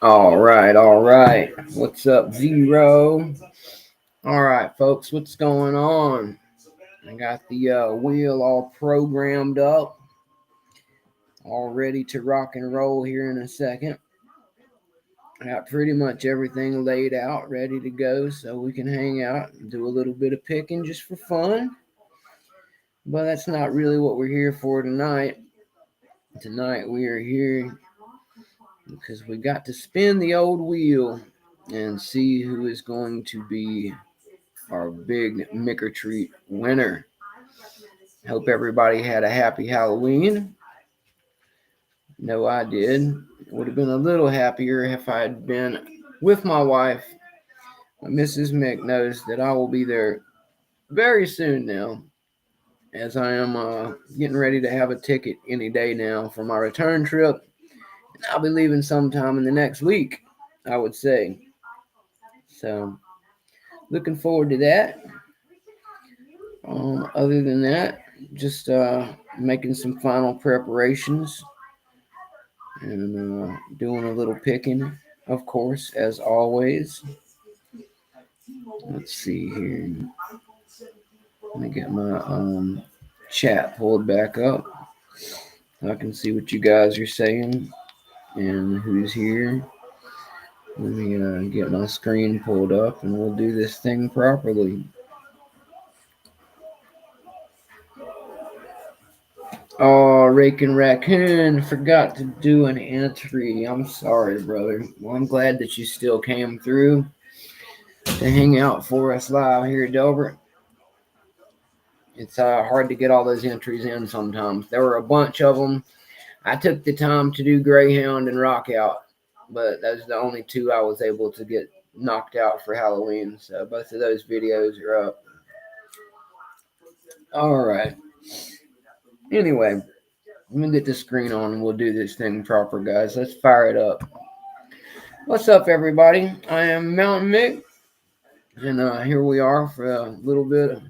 All right, all right. What's up, Zero? All right, folks, what's going on? I got the wheel all programmed up, all ready to rock and roll here in a second. I got pretty much everything laid out, ready to go, so we can hang out and do a little bit of picking just for fun. But that's not really what we're here for tonight. Tonight we are here because we got to spin the old wheel and see who is going to be our big M1ck-Or-Treat winner. Hope everybody had a happy Halloween. No, I did. Would have been a little happier if I had been with my wife. Mrs. Mick knows that I will be there very soon now, as I am getting ready to have a ticket any day now for my return trip. And I'll be leaving sometime in the next week, I would say. So, looking forward to that. Other than that, just making some final preparations and doing a little picking, of course, as always. Let's see here. Let me get my chat pulled back up. I can see what you guys are saying and who's here. Let me get my screen pulled up and we'll do this thing properly. Oh, Rakin' Raccoon forgot to do an entry. I'm sorry, brother. Well, I'm glad that you still came through to hang out for us live here at Delbert. It's hard to get all those entries in sometimes. There were a bunch of them. I took the time to do Greyhound and Rock Out, but those are the only two I was able to get knocked out for Halloween. So both of those videos are up. All right. Anyway, let me get the screen on and we'll do this thing proper, guys. Let's fire it up. What's up, everybody? I am Mountain Mick, and here we are for a little bit of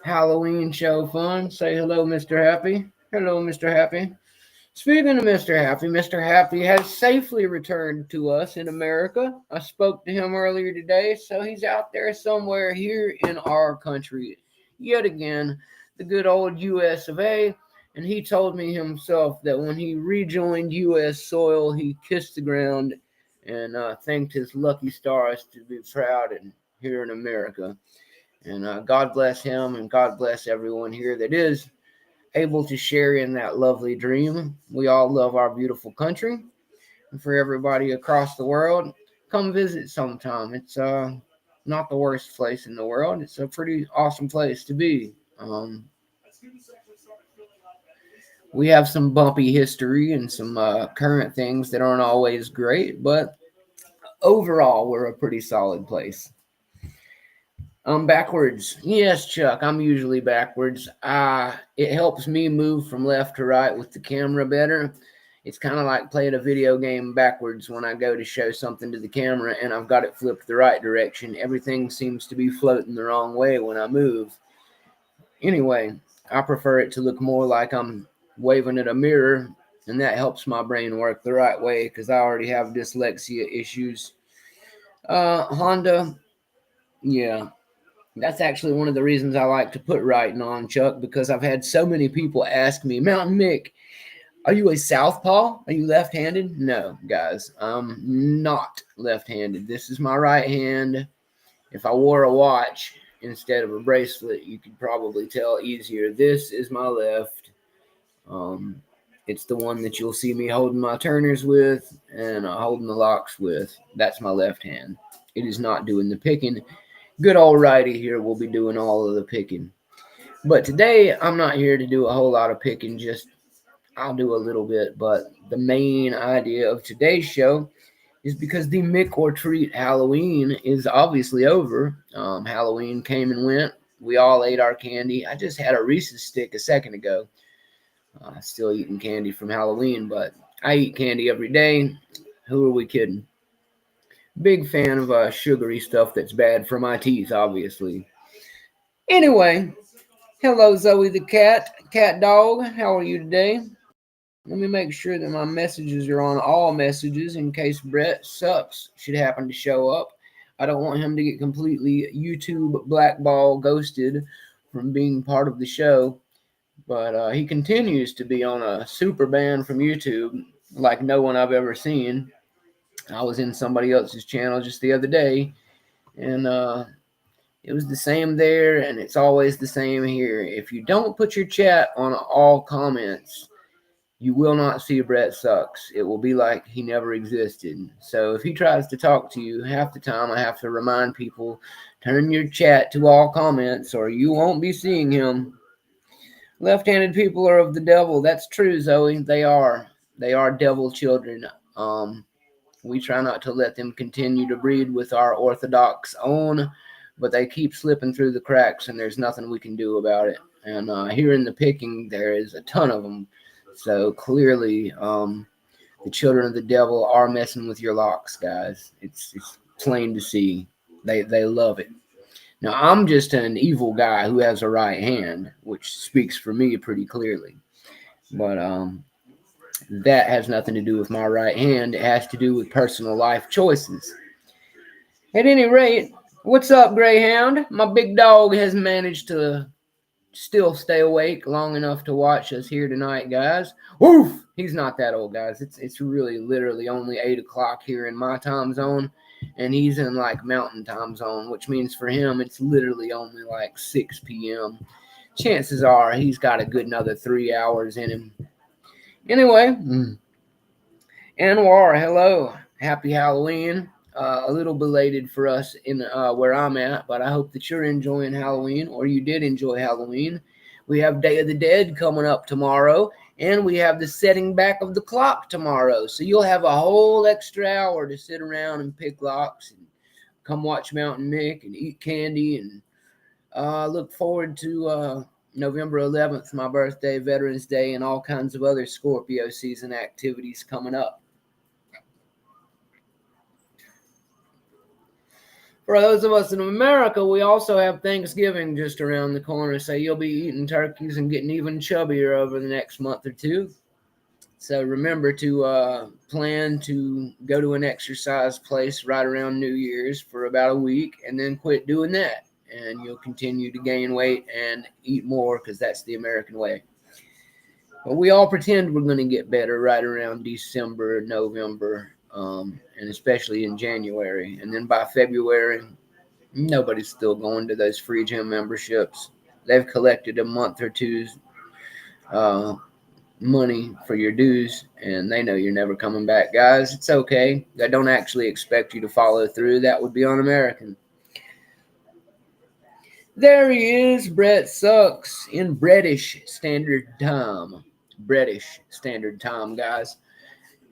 Halloween show fun. Say hello, Mr. Happy. Hello, Mr. Happy. Speaking of Mr. Happy has safely returned to us in America. I spoke to him earlier today, so he's out there somewhere here in our country. Yet again, the good old US of A. And he told me himself that when he rejoined U.S. soil, he kissed the ground and thanked his lucky stars to be proud and here in America. And God bless him and God bless everyone here that is able to share in that lovely dream. We all love our beautiful country. And for everybody across the world, come visit sometime. It's not the worst place in the world. It's a pretty awesome place to be. We have some bumpy history and some current things that aren't always great, but overall, we're a pretty solid place. I'm backwards. Yes, Chuck, I'm usually backwards. It helps me move from left to right with the camera better. It's kind of like playing a video game backwards when I go to show something to the camera and I've got it flipped the right direction. Everything seems to be floating the wrong way when I move. Anyway, I prefer it to look more like I'm waving at a mirror, and that helps my brain work the right way because I already have dyslexia issues. Honda, yeah, that's actually one of the reasons I like to put writing on, Chuck, because I've had so many people ask me, Mountain Mick, are you a southpaw? Are you left-handed? No, guys, I'm not left-handed. This is my right hand. If I wore a watch instead of a bracelet, you could probably tell easier. This is my left. It's the one that you'll see me holding my turners with and holding the locks with. That's my left hand. It is not doing the picking. Good old righty here will be doing all of the picking. But today, I'm not here to do a whole lot of picking. Just I'll do a little bit. But the main idea of today's show is because the M1ck-Or-Treat Halloween is obviously over. Halloween came and went. We all ate our candy. I just had a Reese's stick a second ago. Still eating candy from Halloween, but I eat candy every day. Who are we kidding? Big fan of sugary stuff that's bad for my teeth, obviously. Anyway, hello Zoe the cat dog. How are you today? Let me make sure that my messages are on all messages in case Brett Sucks should happen to show up. I don't want him to get completely YouTube blackball ghosted from being part of the show. But he continues to be on a super ban from YouTube like no one I've ever seen. I was in somebody else's channel just the other day, and it was the same there, and it's always the same here. If you don't put your chat on all comments, you will not see Brett Sucks. It will be like he never existed. So if he tries to talk to you, half the time I have to remind people, turn your chat to all comments or you won't be seeing him. Left-handed people are of the devil. That's true, Zoe. They are. They are devil children. We try not to let them continue to breed with our orthodox own, but they keep slipping through the cracks, and there's nothing we can do about it. And here in the picking, there is a ton of them. So clearly, the children of the devil are messing with your locks, guys. It's plain to see. They love it. Now, I'm just an evil guy who has a right hand, which speaks for me pretty clearly. But that has nothing to do with my right hand. It has to do with personal life choices. At any rate, what's up, Greyhound? My big dog has managed to still stay awake long enough to watch us here tonight, guys. Woof! He's not that old, guys. It's really literally only 8 o'clock here in my time zone, and he's in like mountain time zone, which means for him it's literally only like 6 p.m. Chances are he's got a good another 3 hours in him. Anyway, Anwar, hello. Happy Halloween. A little belated for us in where I'm at, but I hope that you're enjoying Halloween, or you did enjoy Halloween. We have Day of the Dead coming up tomorrow, and we have the setting back of the clock tomorrow. So you'll have a whole extra hour to sit around and pick locks and come watch M1ck and eat candy and look forward to November 11th, my birthday, Veterans Day, and all kinds of other Scorpio season activities coming up. For those of us in America, we also have Thanksgiving just around the corner, so you'll be eating turkeys and getting even chubbier over the next month or two. So remember to plan to go to an exercise place right around New Year's for about a week and then quit doing that. And you'll continue to gain weight and eat more because that's the American way. But we all pretend we're going to get better right around December, November, and especially in January. And then by February, nobody's still going to those free gym memberships. They've collected a month or two's money for your dues, and they know you're never coming back. Guys, it's okay. They don't actually expect you to follow through. That would be un-American. There he is, Brett Sucks, in British Standard Time. British Standard Time, guys.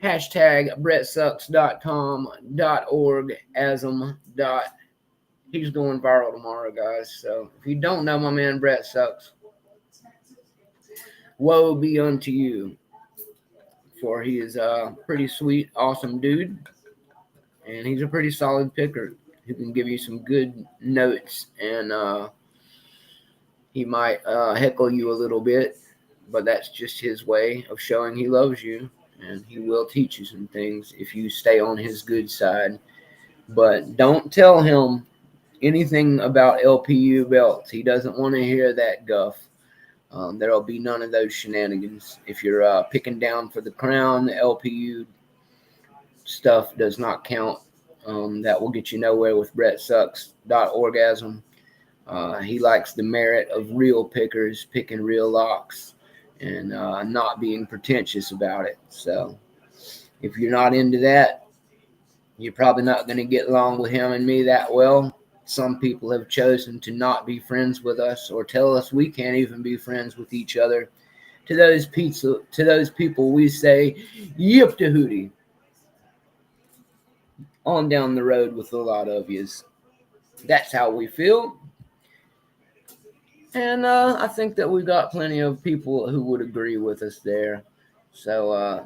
Hashtag BrettSucks.com.org He's going viral tomorrow, guys. So if you don't know my man Brett Sucks, woe be unto you. For he is a pretty sweet, awesome dude. And he's a pretty solid picker who can give you some good notes. And he might heckle you a little bit, but that's just his way of showing he loves you. And he will teach you some things if you stay on his good side. But don't tell him anything about LPU belts. He doesn't want to hear that guff. There'll be none of those shenanigans. If you're picking down for the crown, the LPU stuff does not count. That will get you nowhere with BrettSucks.orgasm. He likes the merit of real pickers, picking real locks, and not being pretentious about it. So if you're not into that, you're probably not going to get along with him and me that well. Some people have chosen to not be friends with us or tell us we can't even be friends with each other. To those people, we say, yip to hootie. On down the road with a lot of yous. That's how we feel. And I think that we've got plenty of people who would agree with us there. So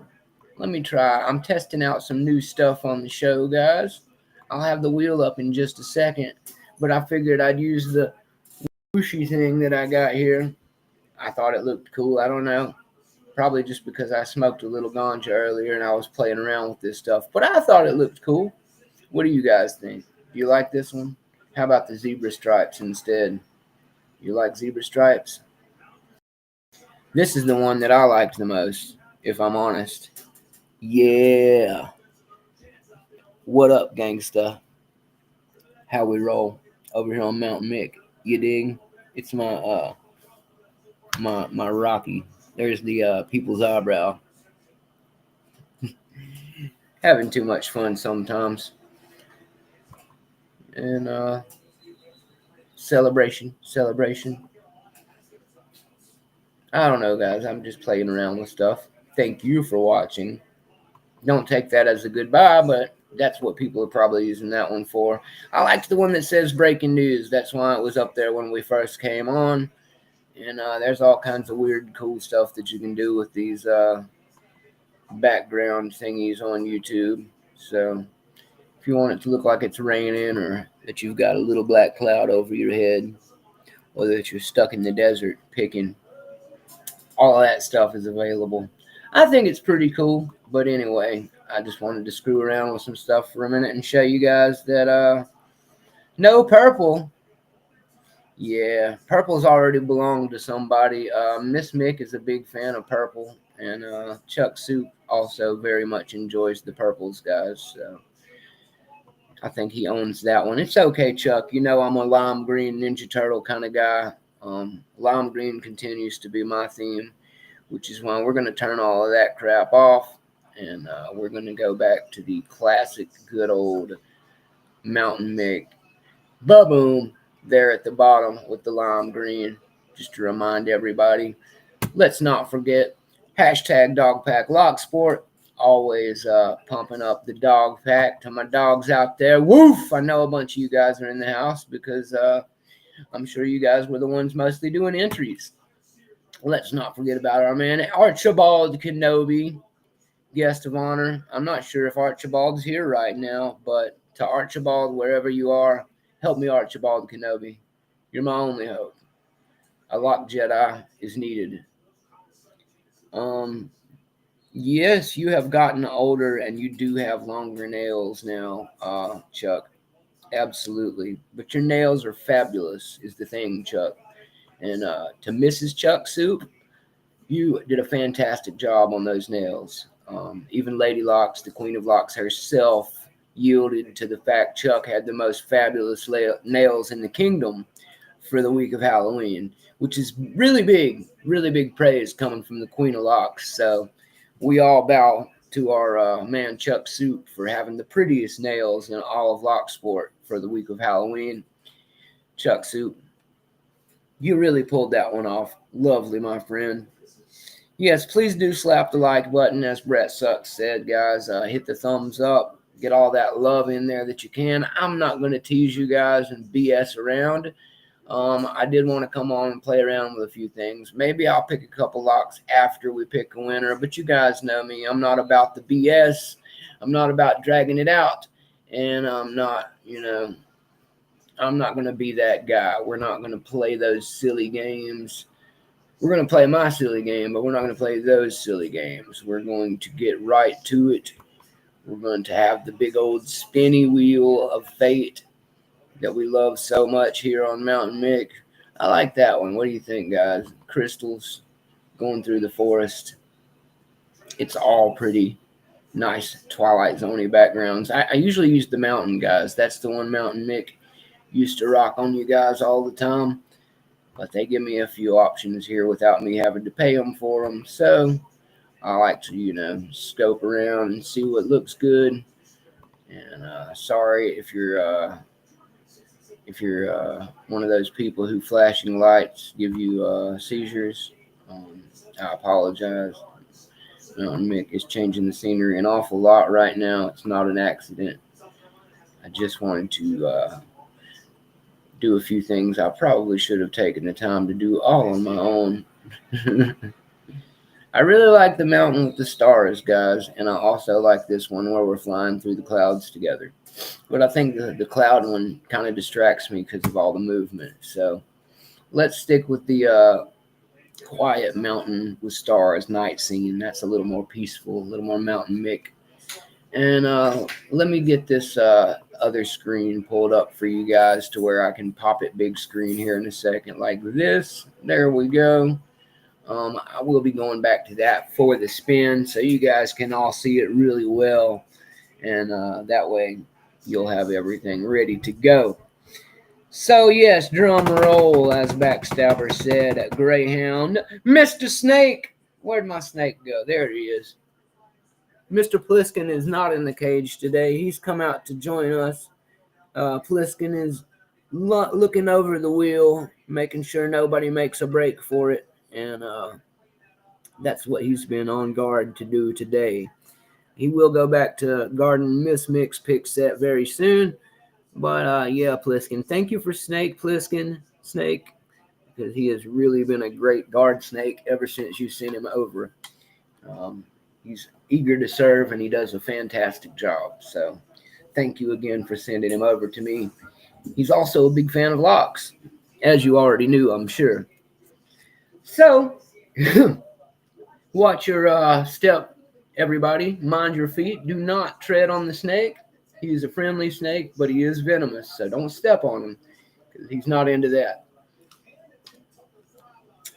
let me try. I'm testing out some new stuff on the show, guys. I'll have the wheel up in just a second, but I figured I'd use the whooshy thing that I got here. I thought it looked cool. I don't know. Probably just because I smoked a little ganja earlier and I was playing around with this stuff. But I thought it looked cool. What do you guys think? Do you like this one? How about the zebra stripes instead? You like zebra stripes? This is the one that I liked the most, if I'm honest. Yeah. What up, gangsta? How we roll over here on M1ck-Mick. You dig? It's my Rocky. There's the people's eyebrow. Having too much fun sometimes. And celebration. I don't know, guys. I'm just playing around with stuff. Thank you for watching. Don't take that as a goodbye, but that's what people are probably using that one for. I liked the one that says breaking news. That's why it was up there when we first came on. And there's all kinds of weird, cool stuff that you can do with these background thingies on YouTube. So if you want it to look like it's raining, or that you've got a little black cloud over your head, or that you're stuck in the desert picking, all of that stuff is available. I think it's pretty cool. But anyway, I just wanted to screw around with some stuff for a minute and show you guys that no, purple. Yeah, purple's already belonged to somebody. Miss Mick is a big fan of purple, and Chuck Soup also very much enjoys the purples, guys. So I think he owns that one. It's okay, Chuck. You know I'm a lime green Ninja Turtle kind of guy. Lime green continues to be my theme, which is why we're going to turn all of that crap off, and we're going to go back to the classic good old M1ck-Mick. Ba-boom, there at the bottom with the lime green, just to remind everybody. Let's not forget, hashtag Dogpack Lock Sport. Always pumping up the dog pack to my dogs out there. Woof! I know a bunch of you guys are in the house because I'm sure you guys were the ones mostly doing entries. Let's not forget about our man Archibald Kenobi, guest of honor. I'm not sure if Archibald's here right now, but to Archibald, wherever you are, help me, Archibald Kenobi. You're my only hope. A lock Jedi is needed. Yes, you have gotten older and you do have longer nails now, Chuck. Absolutely. But your nails are fabulous, is the thing, Chuck. And to Mrs. Chuck Soup, you did a fantastic job on those nails. Even Lady Locks, the Queen of Locks herself, yielded to the fact Chuck had the most fabulous nails in the kingdom for the week of Halloween, which is really big praise coming from the Queen of Locks. So we all bow to our man Chuck Soup for having the prettiest nails in all of Locksport for the week of Halloween. Chuck Soup, you really pulled that one off. Lovely, my friend. Yes, please do slap the like button, as Brett Sucks said, guys. Hit the thumbs up. Get all that love in there that you can. I'm not going to tease you guys and BS around. I did want to come on and play around with a few things. Maybe I'll pick a couple locks after we pick a winner, but you guys know me. I'm not about the BS. I'm not about dragging it out, and I'm not going to be that guy. We're not going to play those silly games. We're going to play my silly game, but we're not going to play those silly games. We're going to get right to it. We're going to have the big old spinny wheel of fate that we love so much here on M1ck-Mick. I like that one. What do you think, guys? Crystals going through the forest. It's all pretty nice Twilight Zone-y backgrounds. I usually use the mountain, guys. That's the one M1ck-Mick used to rock on you guys all the time. But they give me a few options here without me having to pay them for them. So I like to, scope around and see what looks good. And sorry if you're one of those people who flashing lights give you seizures. I apologize. Mick is changing the scenery an awful lot right now. It's not an accident. I just wanted to do a few things I probably should have taken the time to do all on my own. I really like the mountain with the stars, guys, and I also like this one where we're flying through the clouds together. But I think the cloud one kind of distracts me because of all the movement. So let's stick with the quiet mountain with stars night scene. That's a little more peaceful, a little more M1ck. And let me get this other screen pulled up for you guys to where I can pop it big screen here in a second, like this. There we go. I will be going back to that for the spin so you guys can all see it really well. And that way you'll have everything ready to go. So, yes, drum roll, as Backstabber said at Greyhound. Mr. Snake! Where'd my snake go? There he is. Mr. Pliskin is not in the cage today. He's come out to join us. Pliskin is looking over the wheel, making sure nobody makes a break for it. And that's what he's been on guard to do today. He will go back to guarding Miss Mick's pick set very soon. But yeah, Pliskin, thank you for Snake, because he has really been a great guard snake ever since you sent him over. He's eager to serve, and he does a fantastic job. So thank you again for sending him over to me. He's also a big fan of locks, as you already knew, I'm sure. So watch your step, everybody. Mind your feet. Do not tread on the snake. He's a friendly snake, but he is venomous, so don't step on him because he's not into that.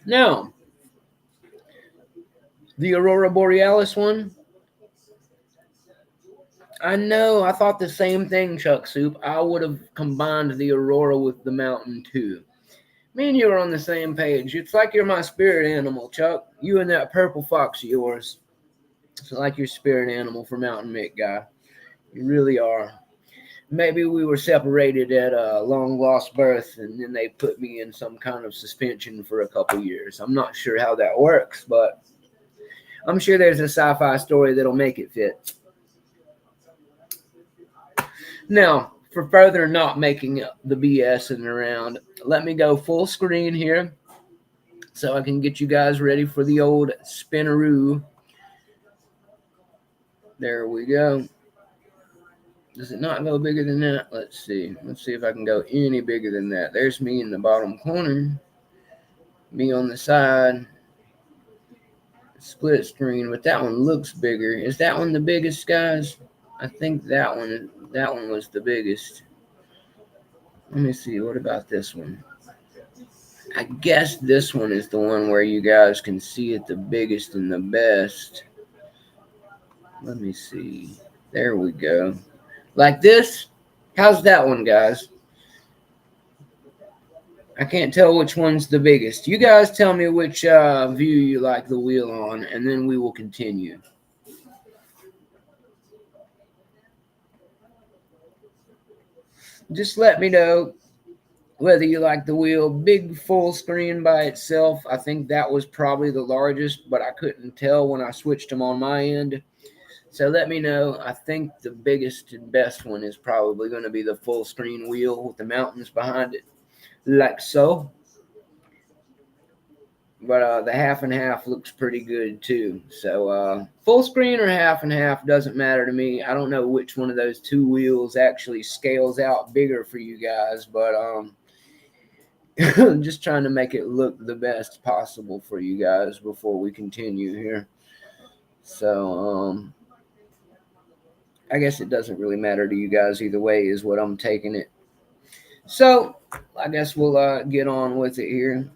Now, the Aurora Borealis one. I know, I thought the same thing, Chuck Soup. I would have combined the Aurora with the mountain too. Me and you are on the same page. It's like you're my spirit animal, Chuck. You and that purple fox of yours. It's like your spirit animal for M1ck, guy. You really are. Maybe we were separated at a long lost birth, and then they put me in some kind of suspension for a couple years. I'm not sure how that works, but I'm sure there's a sci-fi story that'll make it fit. Now, for further not making the BSing around, let me go full screen here so I can get you guys ready for the old spinneroo. There we go. Does it not go bigger than that? Let's see. Let's see if I can go any bigger than that. There's me in the bottom corner. Me on the side. Split screen, but that one looks bigger. Is that one the biggest, guys? I think that one was the biggest. Let me see. What about this one? I guess this one is the one where you guys can see it the biggest and the best. Let me see. There we go. Like this? How's that one, guys? I can't tell which one's the biggest. You guys tell me which view you like the wheel on, and then we will continue. Just let me know whether you like the wheel big full screen by itself. I think that was probably the largest, but I couldn't tell when I switched them on my end. So let me know. I think the biggest and best one is probably going to be the full screen wheel with the mountains behind it, like so. But the half and half looks pretty good too. So full screen or half and half doesn't matter to me. I don't know which one of those two wheels actually scales out bigger for you guys, but just trying to make it look the best possible for you guys before we continue here. So I guess it doesn't really matter to you guys either way is what I'm taking it. So I guess we'll get on with it here.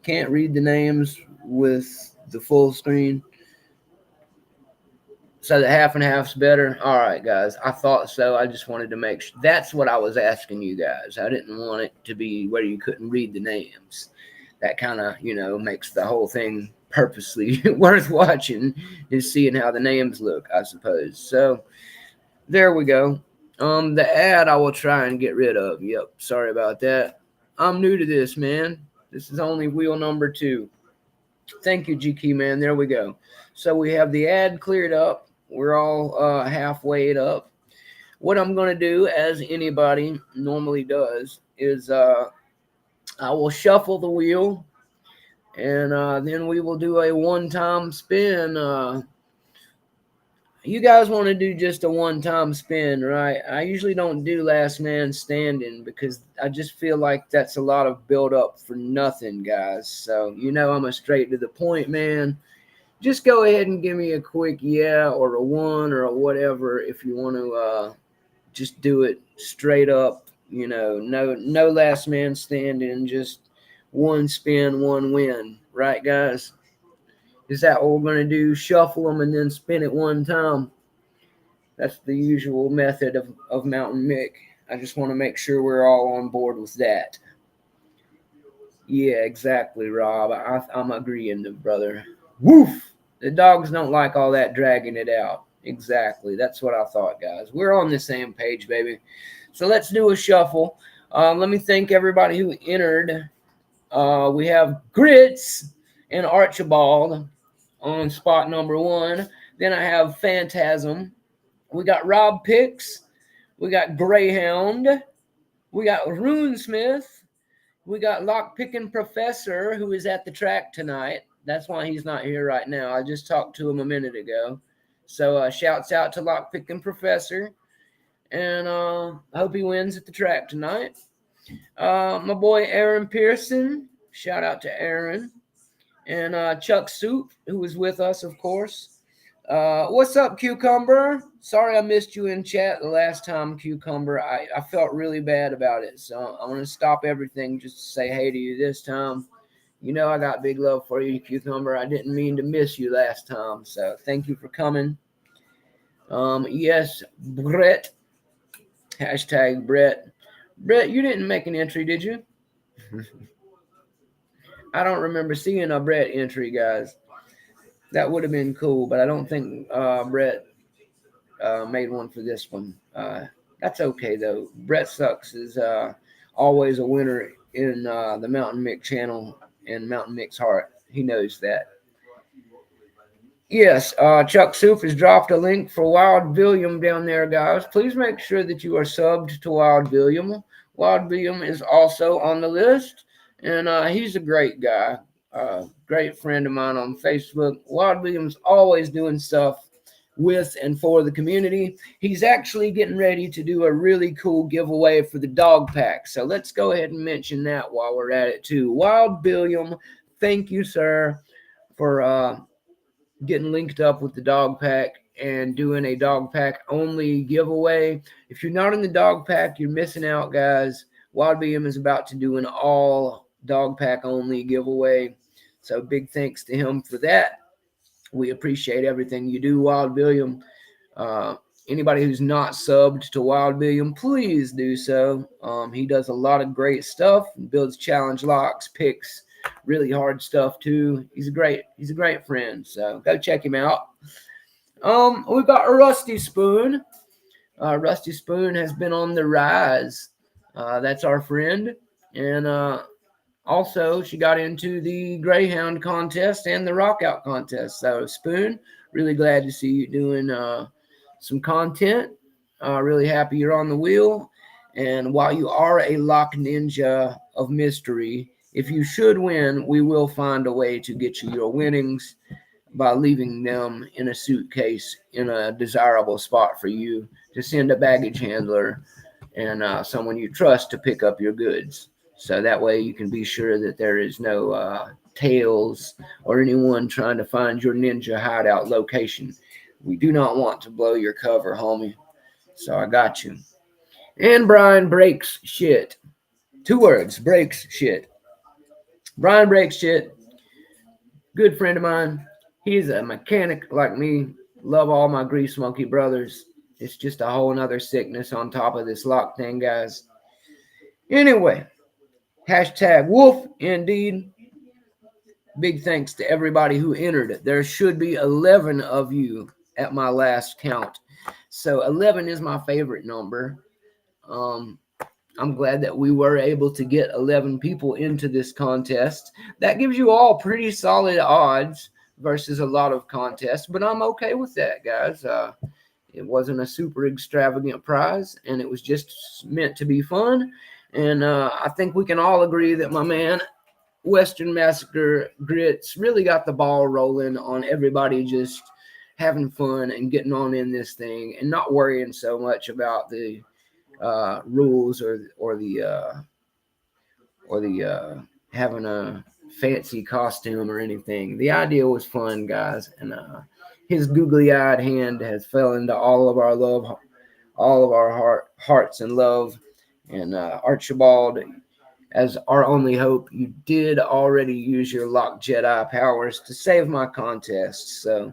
Can't read the names with the full screen. So the half and half's better. All right, guys. I thought so. I just wanted to make sure. That's what I was asking you guys. I didn't want it to be where you couldn't read the names. That kind of, makes the whole thing purposely worth watching, is seeing how the names look, I suppose. So there we go. The ad I will try and get rid of. Yep. Sorry about that. I'm new to this, man. This is only wheel number 2. Thank you, GK, man. There we go. So we have the ad cleared up. We're all halfway up. What I'm going to do, as anybody normally does, is I will shuffle the wheel, and then we will do a one-time spin. you guys want to do just a one-time spin, right? I usually don't do last man standing because I just feel like that's a lot of build up for nothing, guys. So, I'm a straight to the point man. Just go ahead and give me a quick yeah or a one or a whatever if you want to just do it straight up, no last man standing, just one spin, one win, right, guys? Is that what we're going to do? Shuffle them and then spin it one time. That's the usual method of M1ck. I just want to make sure we're all on board with that. Yeah, exactly, Rob. I'm agreeing, brother. Woof! The dogs don't like all that dragging it out. Exactly. That's what I thought, guys. We're on the same page, baby. So let's do a shuffle. Let me thank everybody who entered. We have Grits and Archibald on spot number 1. Then I have Phantasm. We got Rob Picks. We got Greyhound. We got Runesmith. We got Lockpicking Professor, who is at the track tonight. That's why he's not here right now. I just talked to him a minute ago. So shouts out to Lockpicking Professor. And I hope he wins at the track tonight. My boy Aaron Pearson. Shout out to Aaron. And Chuck Soup, who was with us, of course. What's up, Cucumber? Sorry I missed you in chat the last time, Cucumber. I felt really bad about it, so I'm going to stop everything just to say hey to you this time. I got big love for you, Cucumber. I didn't mean to miss you last time, so thank you for coming. Yes, Brett. Hashtag Brett. Brett, you didn't make an entry, did you? I don't remember seeing a Brett entry, guys. That would have been cool, but I don't think Brett made one for this one. That's okay, though. Brett Sucks is always a winner in the M1ck channel and M1ck's heart. He knows that. Yes, Chuck Soup has dropped a link for Wild William down there, guys. Please make sure that you are subbed to Wild William. Wild William is also on the list, and he's a great guy. Great friend of mine on Facebook. Wild William's always doing stuff with and for the community. He's actually getting ready to do a really cool giveaway for the dog pack. So let's go ahead and mention that while we're at it too. Wild William, thank you, sir, for getting linked up with the dog pack and doing a dog pack only giveaway. If you're not in the dog pack, you're missing out, guys. Wild William is about to do an all dog pack only giveaway. So big thanks to him for that. We appreciate everything you do, Wild William. Anybody who's not subbed to Wild William, please do so. He does a lot of great stuff, builds challenge locks, picks really hard stuff too. He's a great friend. So go check him out. We've got Rusty Spoon. Rusty Spoon has been on the rise. That's our friend. And also, she got into the Greyhound contest and the Rockout contest. So, Spoon, really glad to see you doing some content. Really happy you're on the wheel. And while you are a lock ninja of mystery, if you should win, we will find a way to get you your winnings by leaving them in a suitcase in a desirable spot for you to send a baggage handler and someone you trust to pick up your goods. So that way you can be sure that there is no tails or anyone trying to find your ninja hideout location. We do not want to blow your cover, homie. So I got you. And Brian breaks shit. 2 words, breaks shit. Brian breaks shit. Good friend of mine. He's a mechanic like me. Love all my Grease Monkey brothers. It's just a whole nother sickness on top of this lock thing, guys. Anyway. Hashtag wolf, indeed. Big thanks to everybody who entered. There should be 11 of you at my last count. So 11 is my favorite number. I'm glad that we were able to get 11 people into this contest. That gives you all pretty solid odds versus a lot of contests, but I'm okay with that, guys. It wasn't a super extravagant prize, and it was just meant to be fun. And I think we can all agree that my man, Western Massacre Grits, really got the ball rolling on everybody just having fun and getting on in this thing and not worrying so much about the rules or the having a fancy costume or anything. The idea was fun, guys, and his googly-eyed hand has fell into all of our love, all of our hearts and love. And Archibald, as our only hope, you did already use your locked Jedi powers to save my contest. So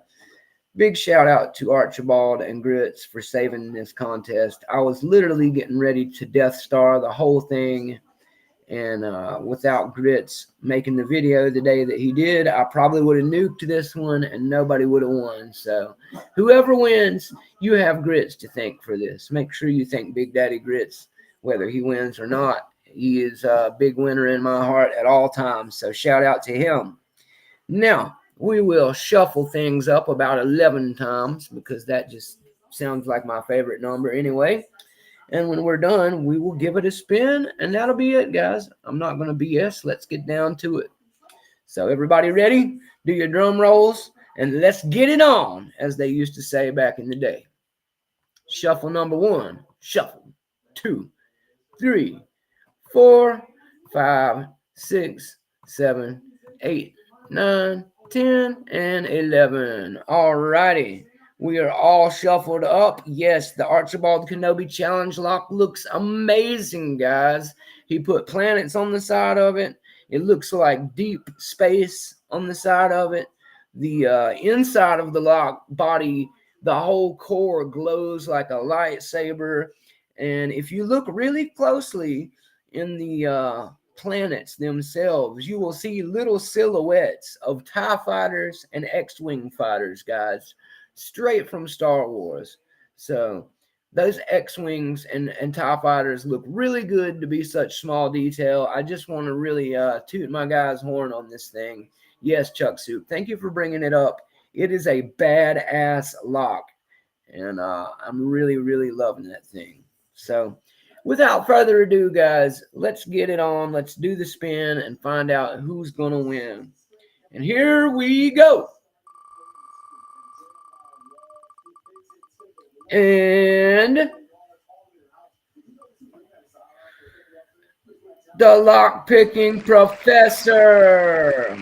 big shout out to Archibald and Grits for saving this contest. I was literally getting ready to Death Star the whole thing. And without Grits making the video the day that he did, I probably would have nuked this one and nobody would have won. So whoever wins, you have Grits to thank for this. Make sure you thank Big Daddy Grits, whether he wins or not. He is a big winner in my heart at all times. So shout out to him. Now, we will shuffle things up about 11 times because that just sounds like my favorite number anyway. And when we're done, we will give it a spin, and that'll be it, guys. I'm not going to BS. Let's get down to it. So everybody ready? Do your drum rolls, and let's get it on, as they used to say back in the day. Shuffle number 1. Shuffle. 2, 3, 4, 5, 6, 7, 8, 9, 10, and 11. All righty. We are all shuffled up. Yes, the Archibald Kenobi Challenge lock looks amazing, guys. He put planets on the side of it. It looks like deep space on the side of it. The inside of the lock body, the whole core glows like a lightsaber. And if you look really closely in the planets themselves, you will see little silhouettes of TIE fighters and X-Wing fighters, guys, straight from Star Wars. So those X-Wings and TIE fighters look really good to be such small detail. I just want to really toot my guy's horn on this thing. Yes, Chuck Soup, thank you for bringing it up. It is a badass lock, and I'm really, really loving that thing. So without further ado, guys, let's get it on. Let's do the spin and find out who's going to win. And here we go. And the lock-picking professor.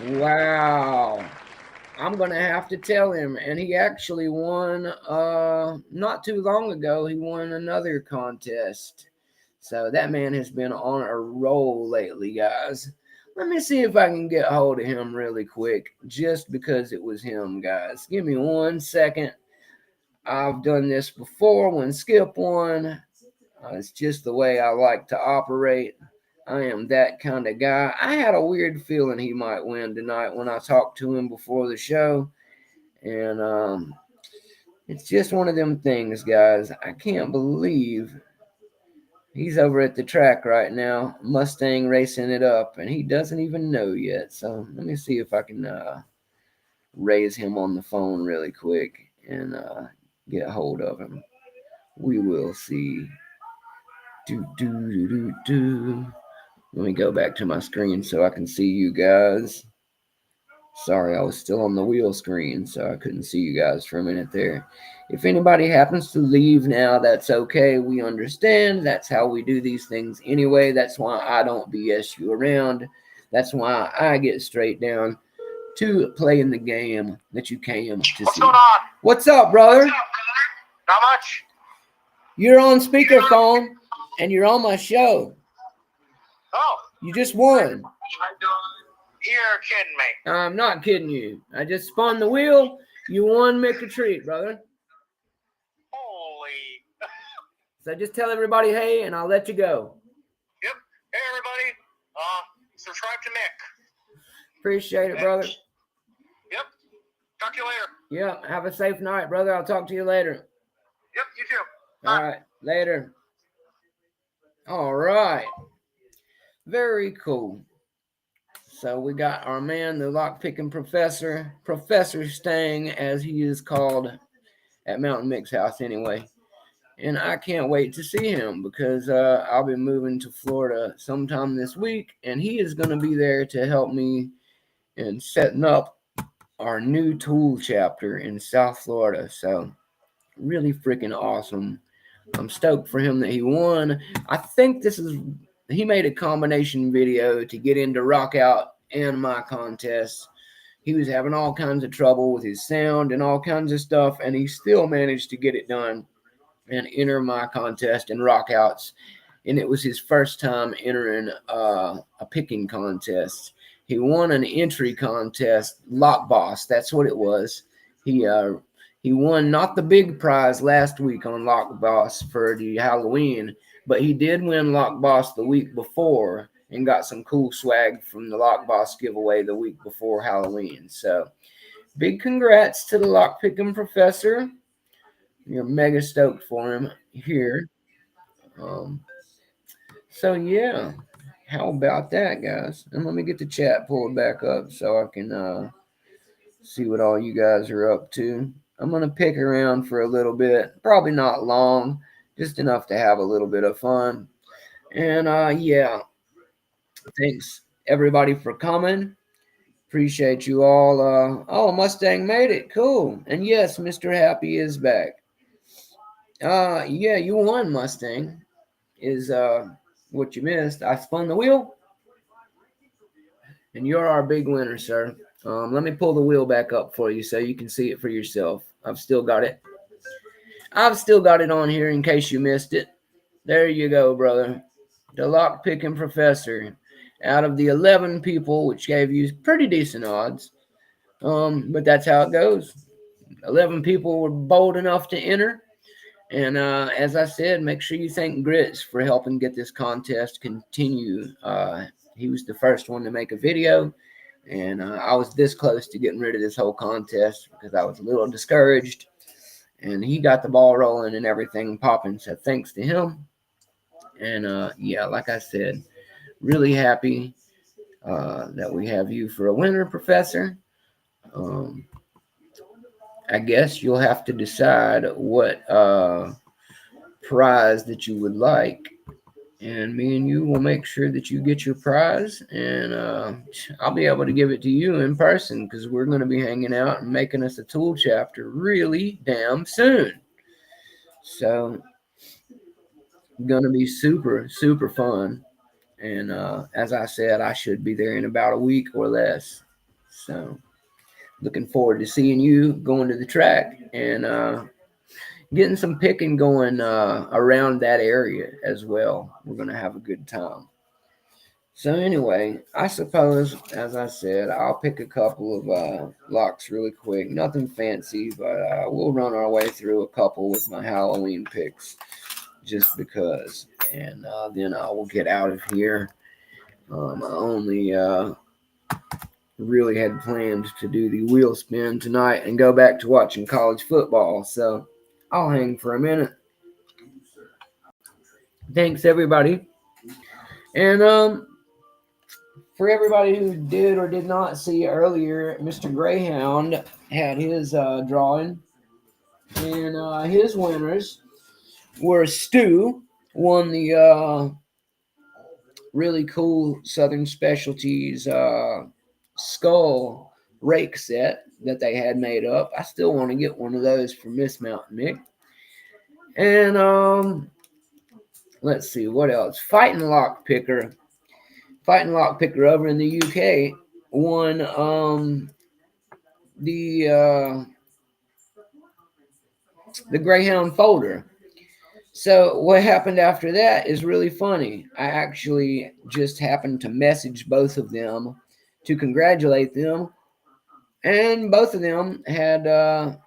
Wow. I'm going to have to tell him. And he actually won, not too long ago, he won another contest. So that man has been on a roll lately, guys. Let me see if I can get a hold of him really quick, just because it was him, guys. Give me 1 second. I've done this before when Skip won. It's just the way I like to operate. I am that kind of guy. I had a weird feeling he might win tonight when I talked to him before the show. And it's just one of them things, guys. I can't believe he's over at the track right now, Mustang racing it up, and he doesn't even know yet. So let me see if I can raise him on the phone really quick and get a hold of him. We will see. Let me go back to my screen so I can see you guys. Sorry, I was still on the wheel screen, so I couldn't see you guys for a minute there. If anybody happens to leave now, that's okay. We understand. That's how we do these things anyway. That's why I don't BS you around. That's why I get straight down to playing the game that you came to see. What's going on? What's up, brother? Not much. You're on speakerphone, and you're on my show. Oh. You just won. You're kidding me. I'm not kidding you. I just spun the wheel. You won M1ck-Or-Treat, brother. Holy. So just tell everybody hey, and I'll let you go. Yep. Hey, everybody. Subscribe to Mick. Appreciate it, brother. Yep. Talk to you later. Yeah. Have a safe night, brother. I'll talk to you later. Yep, you too. All right. Later. All right. Very cool. So we got our man, the lockpicking professor, Professor Stang, as he is called at Mountain Mick's house anyway. And I can't wait to see him because I'll be moving to Florida sometime this week, and he is going to be there to help me in setting up our new tool chapter in South Florida. So really freaking awesome. I'm stoked for him that he won. I think he made a combination video to get into Rock Out and my contest. He was having all kinds of trouble with his sound and all kinds of stuff, and he still managed to get it done and enter my contest and Rock Outs. And it was his first time entering a picking contest. He won an entry contest, Lock Boss. That's what it was. He uh, he won not the big prize last week on Lock Boss for the Halloween, but he did win Lock Boss the week before and got some cool swag from the Lock Boss giveaway the week before Halloween. So big congrats to the lock picking professor. You're mega stoked for him here. Um, so yeah, how about that, guys? And let me get the chat pulled back up so I can see what all you guys are up to. I'm gonna pick around for a little bit, probably not long, just enough to have a little bit of fun. And yeah, thanks everybody for coming. Appreciate you all. Oh, Mustang made it. Cool. And yes, Mr. Happy is back. Yeah, you won, Mustang. Is what you missed. I spun the wheel, and you're our big winner, sir. Let me pull the wheel back up for you so you can see it for yourself. I've still got it. I've still got it on here in case you missed it. There you go, brother. The lock picking professor. Out of the 11 people, which gave you pretty decent odds, but that's how it goes. 11 people were bold enough to enter. And as I said, make sure you thank Grits for helping get this contest continue. He was the first one to make a video, and I was this close to getting rid of this whole contest because I was a little discouraged. And he got the ball rolling and everything popping. So thanks to him. And yeah, like I said, really happy that we have you for a winner, Professor. Um, I guess you'll have to decide what prize that you would like, and me and you will make sure that you get your prize, and I'll be able to give it to you in person because we're going to be hanging out and making us a tool chapter really damn soon. So going to be super super fun, and as I said, I should be there in about a week or less. So looking forward to seeing you going to the track and getting some picking going around that area as well. We're going to have a good time. So anyway, I suppose, as I said, I'll pick a couple of locks really quick. Nothing fancy, but we'll run our way through a couple with my Halloween picks just because. And then I will get out of here. I only really had planned to do the wheel spin tonight and go back to watching college football. So I'll hang for a minute. Thanks, everybody. And for everybody who did or did not see earlier, Mr. Greyhound had his drawing, and his winners were Stu, won the really cool Southern Specialties skull rake set that they had made up. I still want to get one of those for Miss M1ck-Mick. And let's see what else. Fighting Lockpicker over in the UK won the Greyhound folder. So what happened after that is really funny. I actually just happened to message both of them to congratulate them, and both of them had to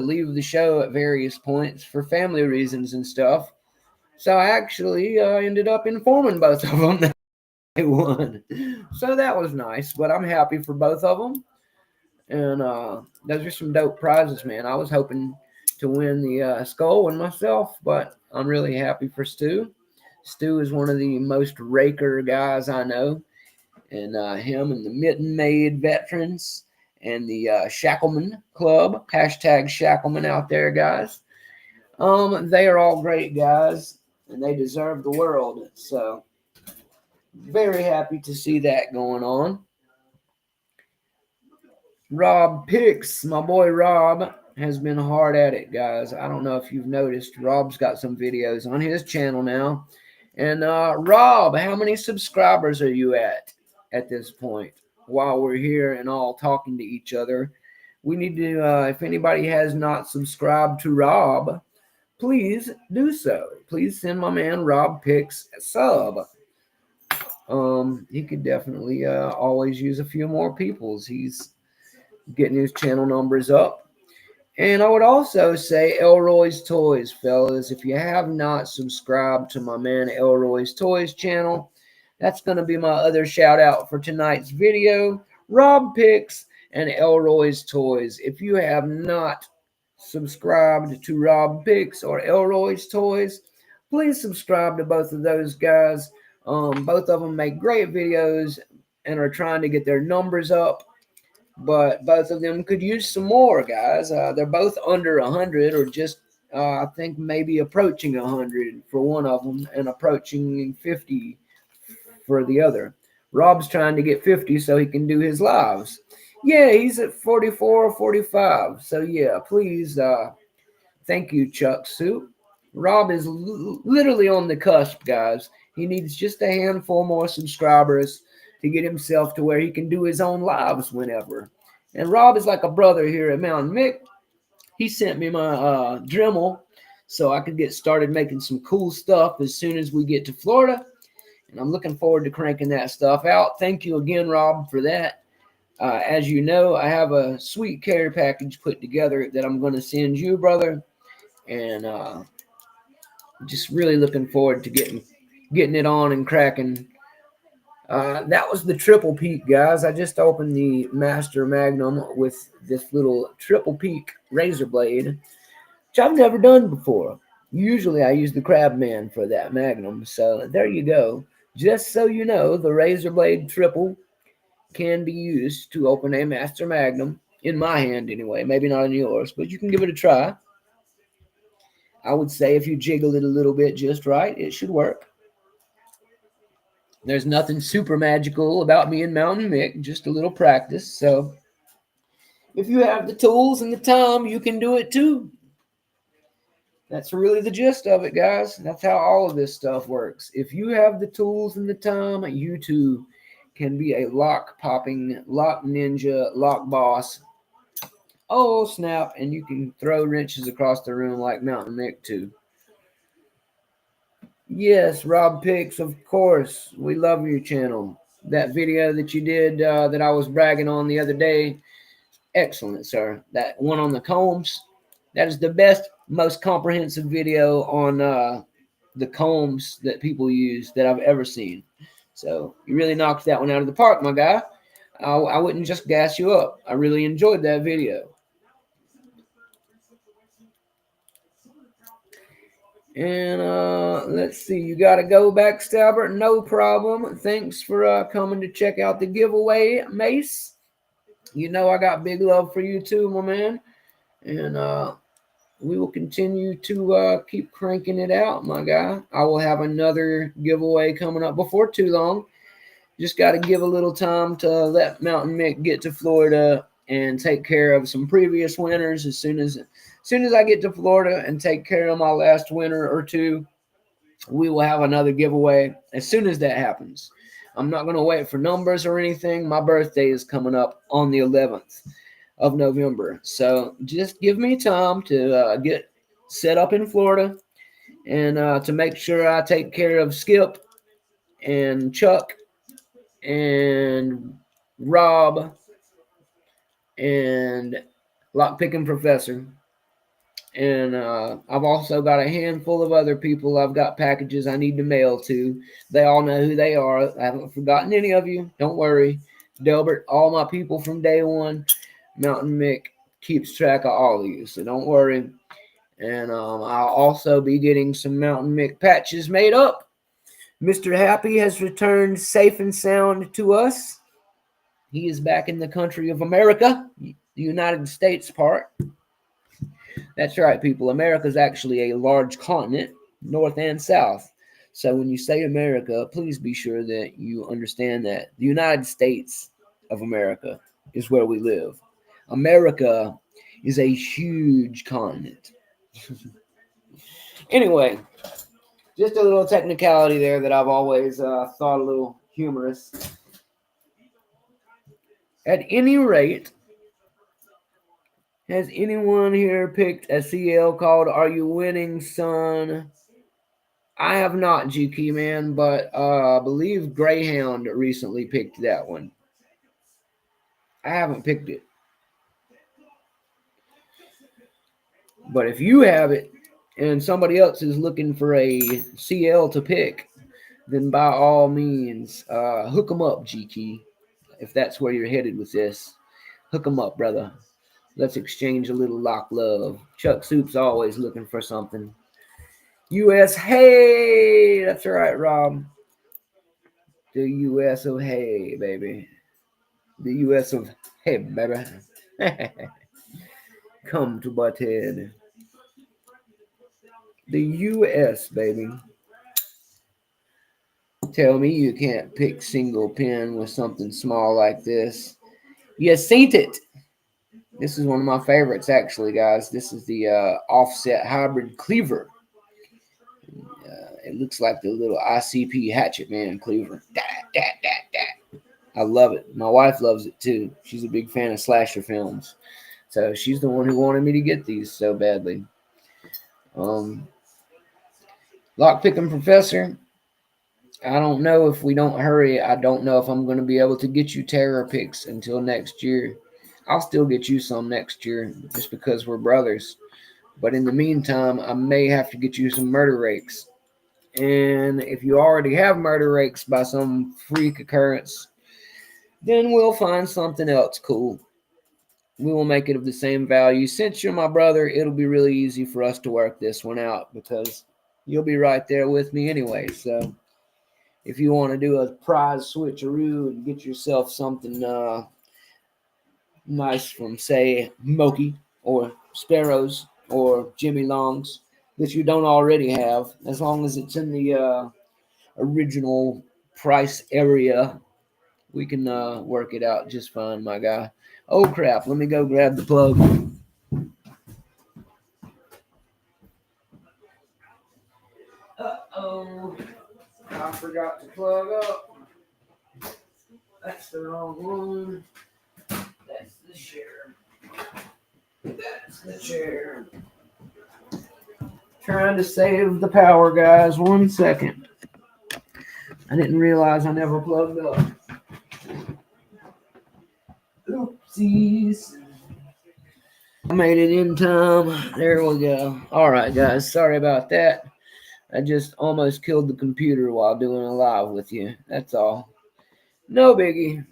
leave the show at various points for family reasons and stuff. So I actually ended up informing both of them that they won. So that was nice, but I'm happy for both of them. And those are some dope prizes, man. I was hoping to win the skull one myself, but I'm really happy for Stu. Stu is one of the most raker guys I know, and him and the Mitten Maid veterans and the Shackleman Club, hashtag Shackleman out there, guys. They are all great guys, and they deserve the world. So very happy to see that going on. Rob Picks, my boy Rob, has been hard at it, guys. I don't know if you've noticed. Rob's got some videos on his channel now. And Rob, how many subscribers are you at this point? While we're here and all talking to each other, we need to. If anybody has not subscribed to Rob, please do so. Please send my man Rob Picks a sub. He could definitely always use a few more people's. He's getting his channel numbers up. And I would also say Elroy's Toys, fellas. If you have not subscribed to my man Elroy's Toys channel, that's going to be my other shout out for tonight's video. Rob Picks and Elroy's Toys. If you have not subscribed to Rob Picks or Elroy's Toys, please subscribe to both of those guys. Both of them make great videos and are trying to get their numbers up, but both of them could use some more, guys. They're both under 100, or just I think maybe approaching 100 for one of them and approaching 50 for the other. Rob's trying to get 50 so he can do his lives. Yeah, he's at 44 or 45. So yeah, please, thank you, Chuck Soup. Rob is literally on the cusp, guys. He needs just a handful more subscribers to get himself to where he can do his own lives whenever. And Rob is like a brother here at M1ck. He sent me my Dremel so I could get started making some cool stuff as soon as we get to Florida. And I'm looking forward to cranking that stuff out. Thank you again, Rob, for that. As you know, I have a sweet care package put together that I'm going to send you, brother. And just really looking forward to getting it on and cracking. That was the triple peak, guys. I just opened the Master Magnum with this little triple peak razor blade, which I've never done before. Usually I use the Crabman for that Magnum. So there you go. Just so you know, the razor blade triple can be used to open a Master Magnum, in my hand anyway. Maybe not in yours, but you can give it a try. I would say if you jiggle it a little bit just right, it should work. There's nothing super magical about me and M1ck, just a little practice. So if you have the tools and the time, you can do it too. That's really the gist of it, guys. That's how all of this stuff works. If you have the tools and the time, you too can be a lock popping, lock ninja, lock boss. Oh, snap. And you can throw wrenches across the room like M1ck too. Yes, Rob Picks, of course. We love your channel. That video that you did that I was bragging on the other day, excellent, sir. That one on the combs, that is the best, most comprehensive video on the combs that people use that I've ever seen. So you really knocked that one out of the park, my guy. I wouldn't just gas you up. I really enjoyed that video. And let's see, you got to go, Backstabber. No problem. Thanks for coming to check out the giveaway, Mace. You know I got big love for you too, my man. And we will continue to keep cranking it out, my guy. I will have another giveaway coming up before too long. Just got to give a little time to let M1ck get to Florida and take care of some previous winners. As soon as I get to Florida and take care of my last winner or two, we will have another giveaway as soon as that happens. I'm not going to wait for numbers or anything. My birthday is coming up on the 11th of November. So just give me time to get set up in Florida and to make sure I take care of Skip and Chuck and Rob and Lockpicking Professor. And I've also got a handful of other people I've got packages I need to mail to. They all know who they are. I haven't forgotten any of you. Don't worry. Delbert, all my people from day one. M1ck keeps track of all of you, so don't worry. And I'll also be getting some M1ck patches made up. Mr. Happy has returned safe and sound to us. He is back in the country of America, the United States part. That's right, people. America is actually a large continent, north and south. So when you say America, please be sure that you understand that the United States of America is where we live. America is a huge continent. Anyway, just a little technicality there that I've always thought a little humorous. At any rate, has anyone here picked a CL called Are You Winning, Son? I have not, GK man, but I believe Greyhound recently picked that one. I haven't picked it. But if you have it and somebody else is looking for a CL to pick, then by all means, hook them up, GK. If that's where you're headed with this, hook them up, brother. Let's exchange a little lock love. Chuck Soup's always looking for something. U.S. Hey, that's right, Rob. The U.S. of hey, baby. The U.S. of hey, baby. Come to Butthead. The U.S., baby. Tell me you can't pick single pin with something small like this. You seen it. This is one of my favorites, actually, guys. This is the offset hybrid cleaver. It looks like the little ICP Hatchet Man cleaver. I love it. My wife loves it too. She's a big fan of slasher films. So she's the one who wanted me to get these so badly. Lockpicking Professor. I don't know if we don't hurry. I don't know if I'm going to be able to get you terror picks until next year. I'll still get you some next year just because we're brothers. But in the meantime, I may have to get you some murder rakes. And if you already have murder rakes by some freak occurrence, then we'll find something else cool. We will make it of the same value. Since you're my brother, it'll be really easy for us to work this one out because you'll be right there with me anyway. So if you want to do a prize switcheroo and get yourself something nice from, say, M1ck-Or or Sparrows or Jimmy Longs that you don't already have, as long as it's in the original price area, we can work it out just fine, my guy. Oh, crap. Let me go grab the plug. Uh-oh. I forgot to plug up. That's the wrong one. That's the chair. That's the chair. Trying to save the power, guys. 1 second. I didn't realize I never plugged up. Oopsies. I made it in time. There we go. All right, guys. Sorry about that. I just almost killed the computer while doing a live with you. That's all. No biggie.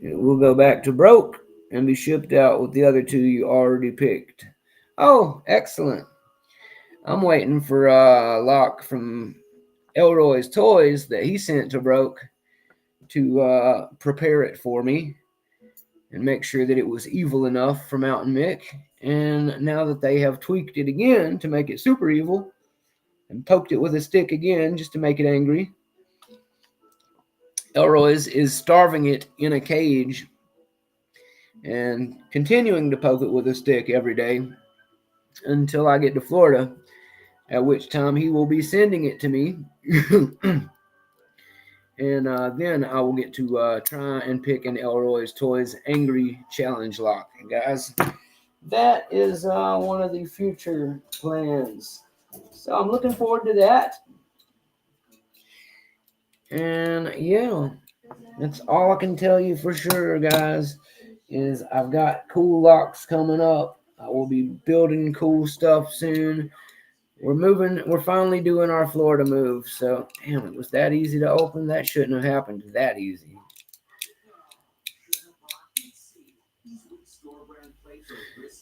We'll go back to broke and be shipped out with the other two you already picked. Oh, excellent. I'm waiting for a lock from Elroy's Toys that he sent to broke to prepare it for me and make sure that it was evil enough for M1ck. And now that they have tweaked it again to make it super evil and poked it with a stick again just to make it angry, Elroy's is starving it in a cage and continuing to poke it with a stick every day until I get to Florida, at which time he will be sending it to me. And then I will get to try and pick an Elroy's Toys Angry Challenge lock. And guys, that is one of the future plans. So I'm looking forward to that. And yeah, that's all I can tell you for sure, guys, is I've got cool locks coming up. I will be building cool stuff soon. We're finally doing our Florida move. So, damn, it was that easy to open. That shouldn't have happened that easy.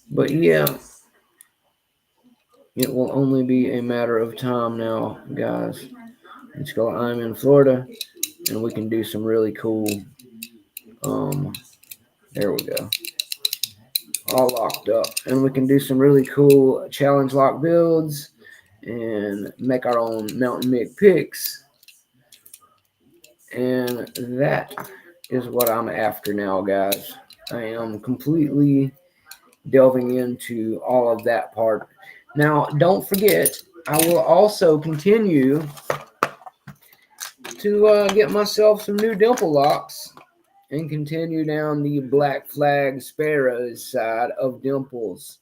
But yeah, it will only be a matter of time now, guys. Let's go. I'm in Florida, and we can do some really cool. There we go. All locked up, and we can do some really cool challenge lock builds and make our own M1ck-Picks. And that is what I'm after now, guys. I am completely delving into all of that part. Now, don't forget, I will also continue to get myself some new dimple locks and continue down the Black Flag Sparrows side of dimples.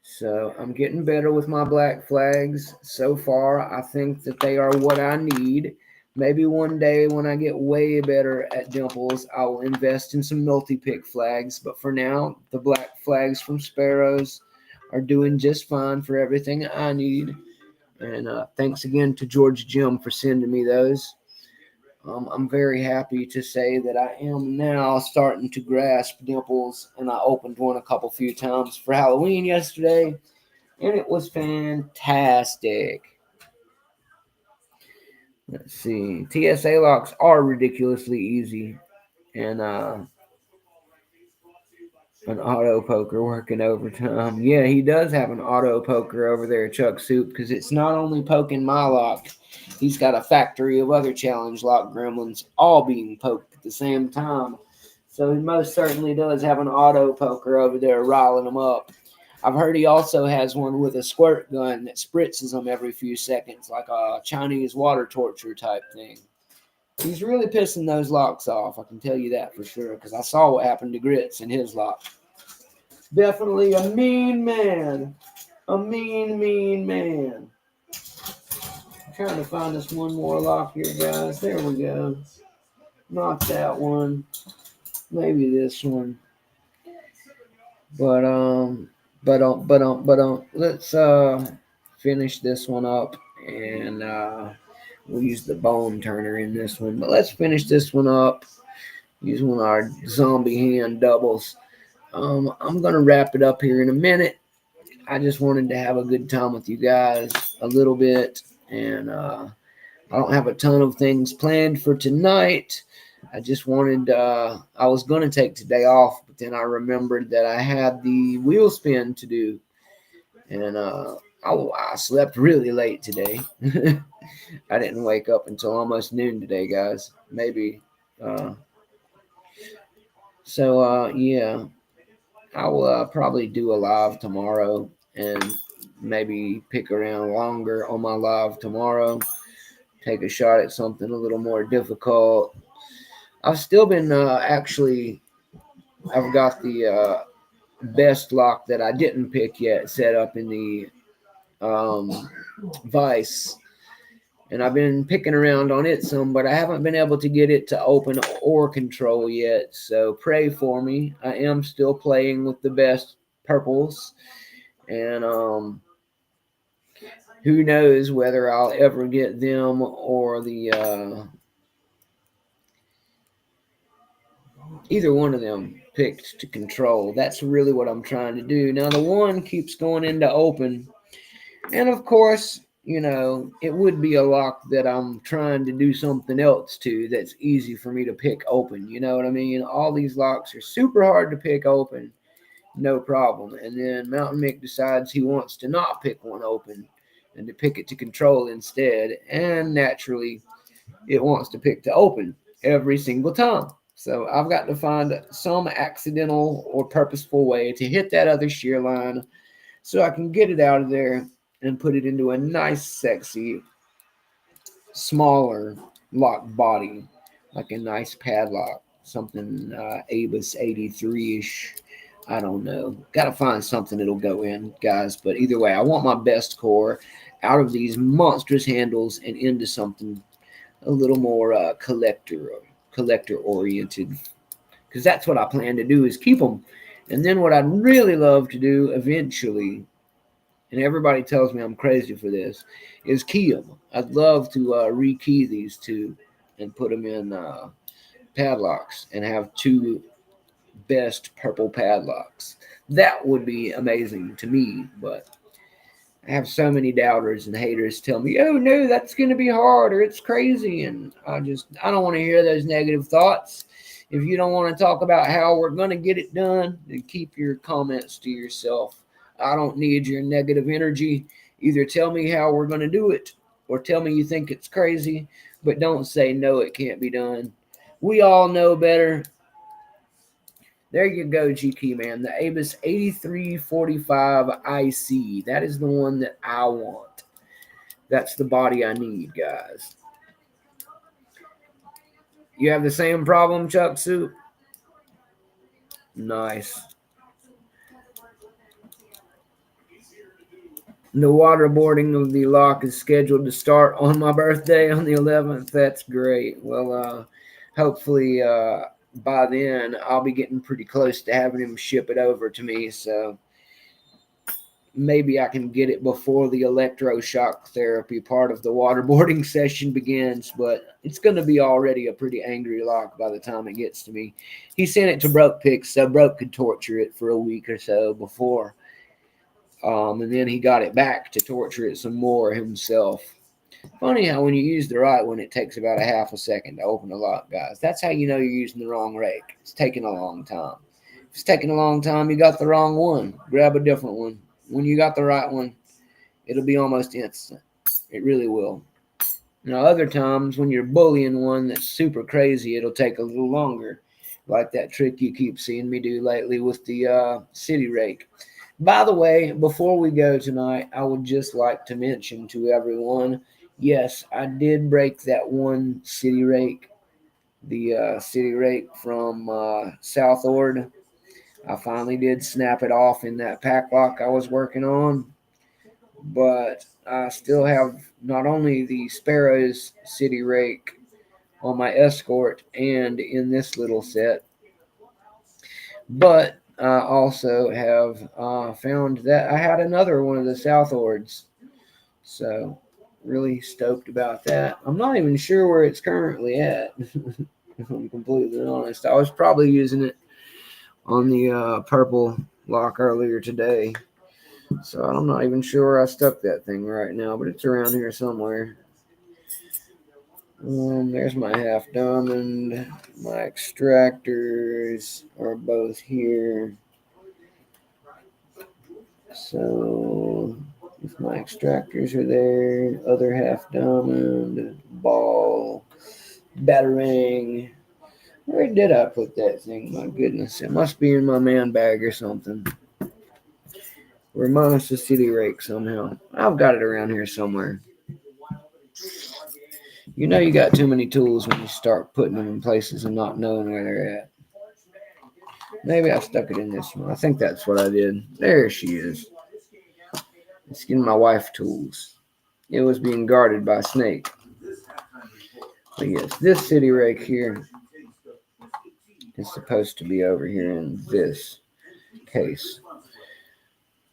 So I'm getting better with my Black Flags so far. I think that they are what I need. Maybe one day when I get way better at dimples, I will invest in some multi-pick flags. But for now, the Black Flags from Sparrows are doing just fine for everything I need. And thanks again to George Jim for sending me those. I'm very happy to say that I am now starting to grasp dimples, and I opened one a few times for Halloween yesterday, and it was fantastic. Let's see. TSA locks are ridiculously easy, and an auto poker working overtime. Yeah, he does have an auto poker over there, Chuck Soup, because it's not only poking my lock, he's got a factory of other challenge lock gremlins all being poked at the same time. So he most certainly does have an auto poker over there riling them up. I've heard he also has one with a squirt gun that spritzes them every few seconds, like a Chinese water torture type thing. He's really pissing those locks off, I can tell you that for sure, because I saw what happened to Grits and his lock. Definitely a mean man. A mean man. I'm trying to find this one more lock here, guys. There we go. Not that one. Maybe this one. But let's finish this one up, and we'll use the bone turner in this one. But let's finish this one up. Use one of our zombie hand doubles. I'm gonna wrap it up here in a minute. I just wanted to have a good time with you guys a little bit, and I don't have a ton of things planned for tonight. I just wanted, I was going to take today off, but then I remembered that I had the wheel spin to do, and I slept really late today. I didn't wake up until almost noon today, guys. Maybe. Uh, yeah, I will probably do a live tomorrow and maybe pick around longer on my live tomorrow. Take a shot at something a little more difficult. I've still been I've got the best lock that I didn't pick yet set up in the Vice. And I've been picking around on it some, but I haven't been able to get it to open or control yet. So pray for me. I am still playing with the best purples. And who knows whether I'll ever get them or the either one of them picked to control. That's really what I'm trying to do. Now the one keeps going into open, and of course, it would be a lock that I'm trying to do something else to that's easy for me to pick open. You know what I mean? All these locks are super hard to pick open, no problem. And then M1ck decides he wants to not pick one open and to pick it to control instead. And naturally, it wants to pick to open every single time. So I've got to find some accidental or purposeful way to hit that other shear line so I can get it out of there and put it into a nice, sexy, smaller lock body, like a nice padlock, something Abus 83-ish. I don't know. Got to find something that'll go in, guys. But either way, I want my best core out of these monstrous handles and into something a little more collector oriented, because that's what I plan to do is keep them. And then what I'd really love to do eventually, and everybody tells me I'm crazy for this, is key them. I'd love to rekey these two and put them in padlocks and have two best purple padlocks. That would be amazing to me, but I have so many doubters and haters tell me, "Oh no, that's going to be hard or it's crazy," and I don't want to hear those negative thoughts. If you don't want to talk about how we're going to get it done, then keep your comments to yourself. I don't need your negative energy. Either tell me how we're going to do it or tell me you think it's crazy, but don't say no, it can't be done. We all know better. There you go, GK man. The Abus 8345 IC. That is the one that I want. That's the body I need, guys. You have the same problem, Chuck Soup? Nice. The waterboarding of the lock is scheduled to start on my birthday on the 11th. That's great. Well, hopefully by then I'll be getting pretty close to having him ship it over to me. So maybe I can get it before the electroshock therapy part of the waterboarding session begins. But it's going to be already a pretty angry lock by the time it gets to me. He sent it to Broke Picks, so Broke could torture it for a week or so before. And then he got it back to torture it some more himself. Funny how when you use the right one, it takes about a half a second to open the lock, guys. That's how you know you're using the wrong rake. It's taking a long time. If it's taking a long time, you got the wrong one. Grab a different one. When you got the right one, it'll be almost instant. It really will. Now, other times when you're bullying one that's super crazy, it'll take a little longer. Like that trick you keep seeing me do lately with the city rake. By the way, before we go tonight, I would just like to mention to everyone, yes, I did break that one city rake, the city rake from South Ord. I finally did snap it off in that pack lock I was working on, but I still have not only the Sparrows city rake on my Escort and in this little set, but I also have found that I had another one of the South Ords. So, really stoked about that. I'm not even sure where it's currently at, if I'm completely honest. I was probably using it on the purple lock earlier today. So, I'm not even sure where I stuck that thing right now, but it's around here somewhere. There's my half diamond. My extractors are both here. So if my extractors are there, other half diamond, ball, batarang. Where did I put that thing? My goodness, it must be in my man bag or something. We're minus the city rake somehow. I've got it around here somewhere. You know you got too many tools when you start putting them in places and not knowing where they're at. Maybe I stuck it in this one. I think that's what I did. There she is. It's getting my wife tools. It was being guarded by a snake. But yes, this city rake here is supposed to be over here in this case.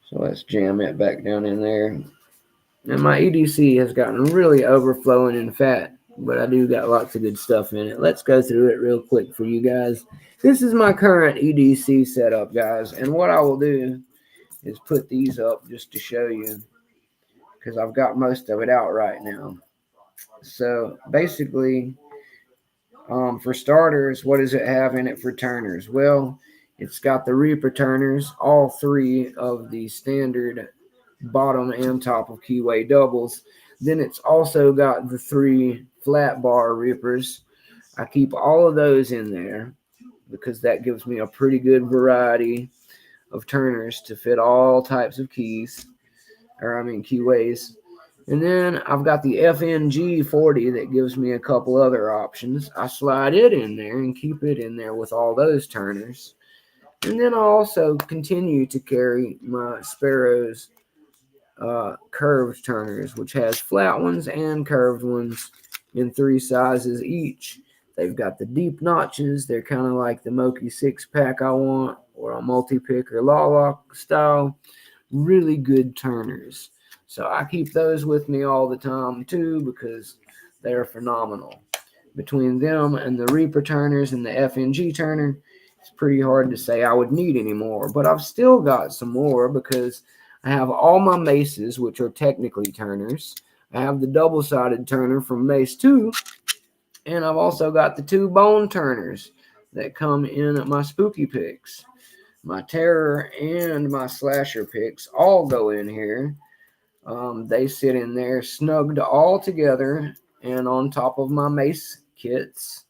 So let's jam it back down in there. And my EDC has gotten really overflowing in fat, but I do got lots of good stuff in it. Let's go through it real quick for you guys. This is my current EDC setup, guys. And what I will do is put these up just to show you, because I've got most of it out right now. So basically, for starters, what does it have in it for turners? Well, it's got the Reaper turners, all three of the standard bottom and top of keyway doubles. Then it's also got the three flat bar Reapers. I keep all of those in there because that gives me a pretty good variety of turners to fit all types of keyways. And then I've got the FNG40 that gives me a couple other options. I slide it in there and keep it in there with all those turners. And then I also continue to carry my Sparrows curved turners, which has flat ones and curved ones in 3 sizes each. They've got the deep notches. They're kind of like the M1ck 6-pack I want, or a multi-pick or lock style. Really good turners. So I keep those with me all the time too because they're phenomenal. Between them and the Reaper turners and the FNG turner, it's pretty hard to say I would need any more. But I've still got some more because I have all my maces, which are technically turners. I have the double-sided turner from Mace 2. And I've also got the 2 bone turners that come in my spooky picks. My terror and my slasher picks all go in here. They sit in there snugged all together and on top of my mace kits.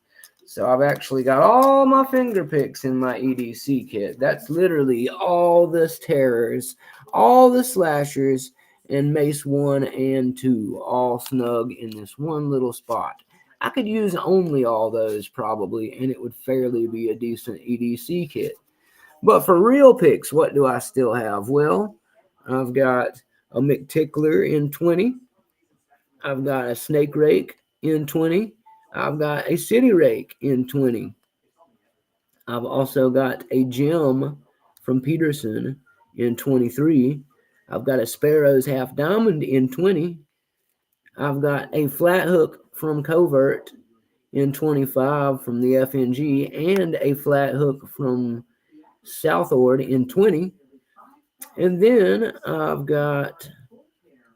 So I've actually got all my finger picks in my EDC kit. That's literally all the terrors, all the slashers, and mace 1 and 2 all snug in this one little spot. I could use only all those probably, and it would fairly be a decent EDC kit. But for real picks, what do I still have? Well, I've got a McTickler in 20. I've got a Snake Rake in 20. I've got a City Rake in 20. I've also got a Gem from Peterson in 23. I've got a Sparrow's Half Diamond in 20. I've got a Flat Hook from Covert in 25 from the FNG and a Flat Hook from Southord in 20. And then I've got,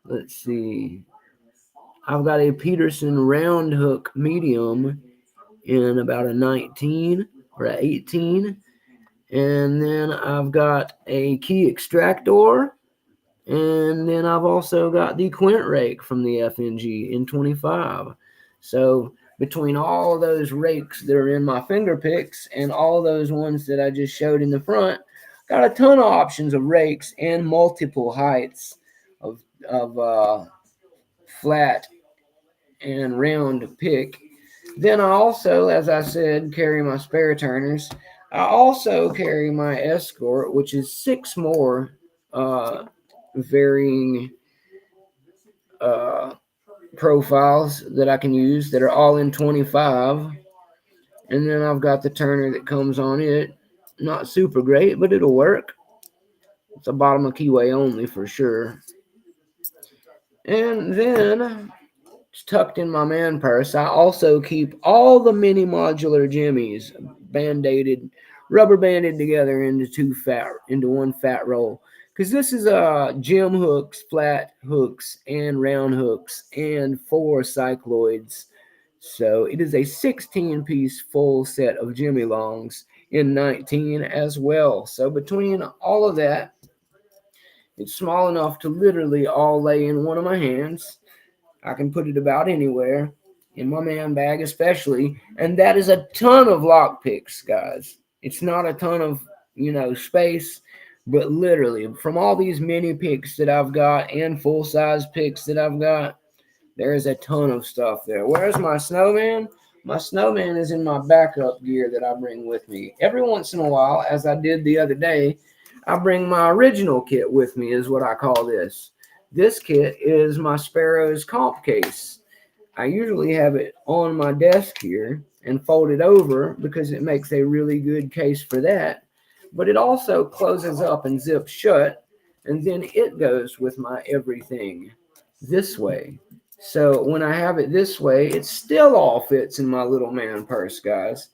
let's see, I've got a Peterson round hook medium in about a 19 or a 18. And then I've got a key extractor. And then I've also got the quint rake from the FNG in 25. So between all of those rakes that are in my finger picks and all those ones that I just showed in the front, got a ton of options of rakes and multiple heights of flat and round pick. Then I also, as I said, carry my spare turners. I also carry my escort, which is 6 more varying uh, profiles that I can use that are all in 25. And then I've got the turner that comes on it. Not super great, but it'll work. It's a bottom of keyway only for sure. And then it's tucked in my man purse. I also keep all the mini modular jimmies band-aided, rubber banded together into one fat roll. Because this is gym hooks, flat hooks, and round hooks, and 4 cycloids. So it is a 16-piece full set of jimmy longs in 19 as well. So between all of that, it's small enough to literally all lay in one of my hands. I can put it about anywhere, in my man bag especially, and that is a ton of lock picks, guys. It's not a ton of, space, but literally from all these mini picks that I've got and full size picks that I've got, there is a ton of stuff there. Where's my snowman? My snowman is in my backup gear that I bring with me. Every once in a while, as I did the other day, I bring my original kit with me, is what I call this. This kit is my Sparrow's comp case. I usually have it on my desk here and fold it over because it makes a really good case for that. But it also closes up and zips shut, and then it goes with my everything this way. So when I have it this way, it still all fits in my little man purse, guys.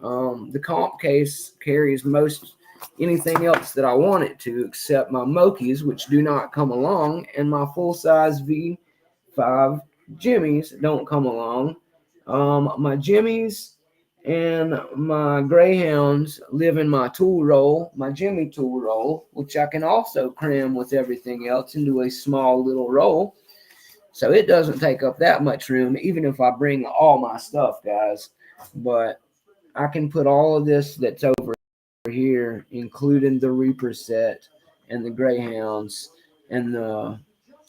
The comp case carries most anything else that I want it to, except my M1ck-Ors, which do not come along, and my full-size V5 jimmies don't come along. My jimmies and my greyhounds live in my tool roll, my jimmy tool roll, which I can also cram with everything else into a small little roll. So it doesn't take up that much room, even if I bring all my stuff, guys. But I can put all of this that's over here, including the Reaper set and the Greyhounds and the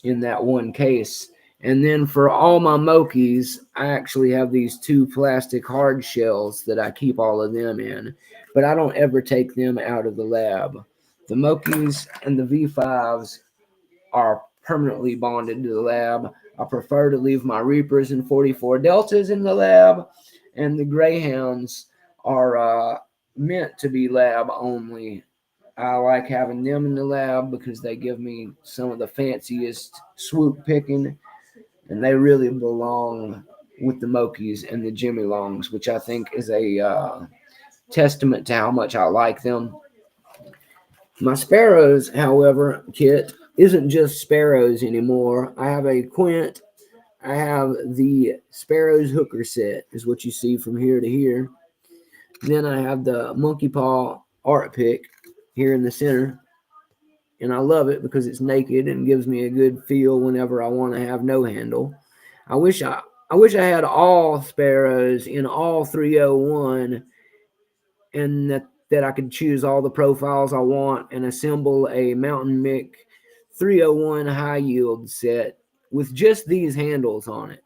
in that one case. And then for all my M1ck-Ors, I actually have these 2 plastic hard shells that I keep all of them in, but I don't ever take them out of the lab. The M1ck-Ors and the V5s are permanently bonded to the lab. I prefer to leave my Reapers and 44 Deltas in the lab, and the Greyhounds are meant to be lab only. I like having them in the lab because they give me some of the fanciest swoop picking, and they really belong with the M1ck-Ors and the Jimmy Longs, which I think is a testament to how much I like them. My Sparrows, however, kit isn't just Sparrows anymore. I have a Quint. I have the Sparrows hooker set, is what you see from here to here. Then I have the Monkey Paw art pick here in the center. and I love it because it's naked and gives me a good feel whenever I want to have no handle. I wish I had all sparrows in all 301, and that I could choose all the profiles I want and assemble a M1ck 301 high yield set with just these handles on it,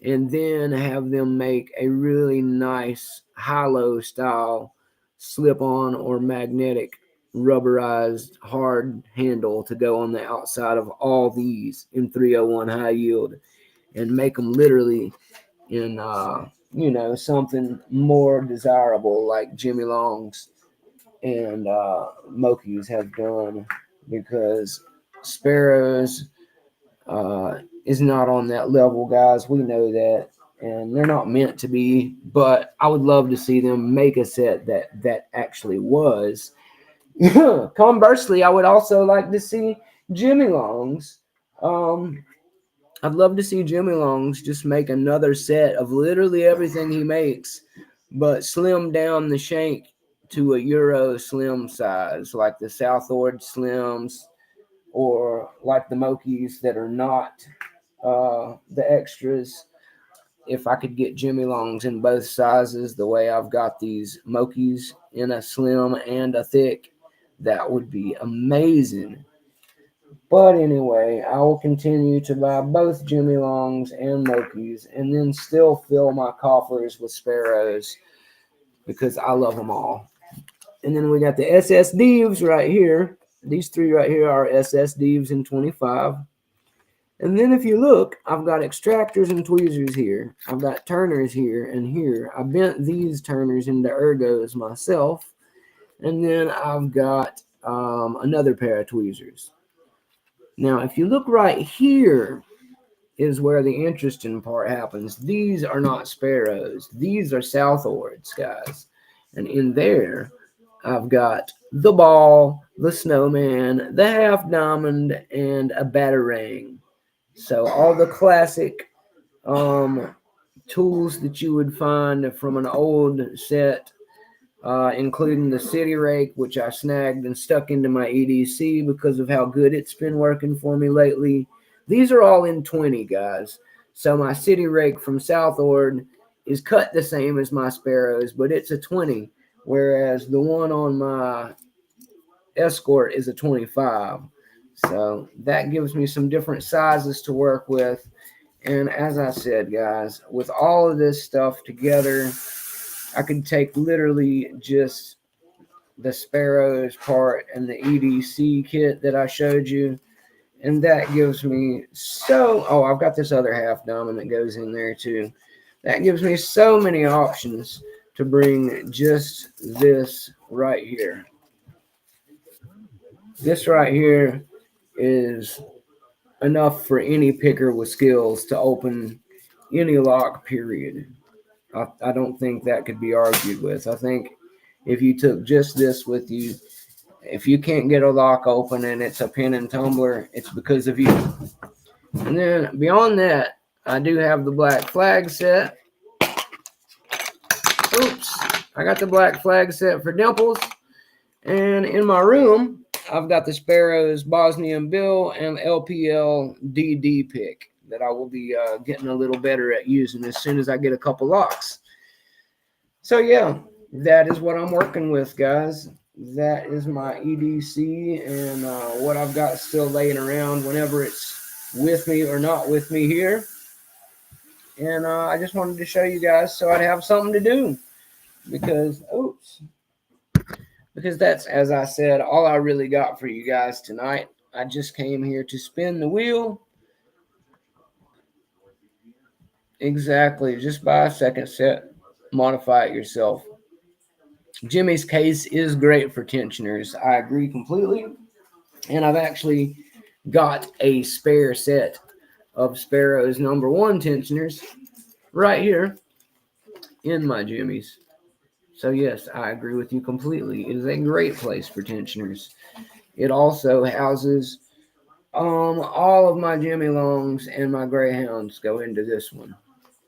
and then have them make a really nice high-low style slip-on or magnetic rubberized hard handle to go on the outside of all these in 301 high yield, and make them literally in something more desirable like Jimmy Long's and M1ck-Os have done, because Sparrows is not on that level, guys. We know that, and they're not meant to be. But I would love to see them make a set that actually was. Conversely, I would also like to see Jimmy Long's. I'd love to see Jimmy Long's just make another set of literally everything he makes, but slim down the shank to a Euro slim size, like the Southord Slims, or like the M1ck-Os that are not the extras. If I could get Jimmy Long's in both sizes, the way I've got these M1ck-Os in a slim and a thick, that would be amazing. But anyway, I will continue to buy both Jimmy Long's and M1ck-Os, and then still fill my coffers with Sparrows because I love them all. And then we got the SS Divs right here. These three right here are SS Divs in 25. And then if you look, I've got extractors and tweezers here. I've got turners here and here. I bent these turners into ergos myself. And then I've got another pair of tweezers. Now, if you look right here is where the interesting part happens. These are not Sparrows. These are Southords, guys. And in there, I've got the ball, the snowman, the half diamond, and a batarang. So all the classic tools that you would find from an old set, including the city rake, which I snagged and stuck into my EDC because of how good it's been working for me lately. These are all in 20, guys. So my city rake from Southord is cut the same as my Sparrows, but it's a 20, whereas the one on my Escort is a 25. So that gives me some different sizes to work with. And as I said, guys, with all of this stuff together, I could take literally just the Sparrows part and the EDC kit that I showed you, and that gives me I've got this other half diamond that goes in there too. That gives me so many options to bring just this right here. This right here is enough for any picker with skills to open any lock, period. I don't think that could be argued with. I think if you took just this with you, if you can't get a lock open and it's a pin and tumbler, it's because of you. And then beyond that, I do have the black flag set. Oops, I got the black flag set for Dimples. And in my room, I've got the Sparrows Bosnian Bill and LPL DD pick that I will be getting a little better at using as soon as I get a couple locks. So yeah, that is what I'm working with, guys. That is my EDC and what I've got still laying around whenever it's with me or not with me here. And I just wanted to show you guys so I'd have something to do because that's, as I said, all I really got for you guys tonight. I just came here to spin the wheel. Exactly. Just buy a second set. Modify it yourself. Jimmy's case is great for tensioners. I agree completely. And I've actually got a spare set of Sparrow's #1 tensioners right here in my Jimmy's. So yes, I agree with you completely. It is a great place for tensioners. It also houses all of my Jimmy Longs and my Greyhounds go into this one.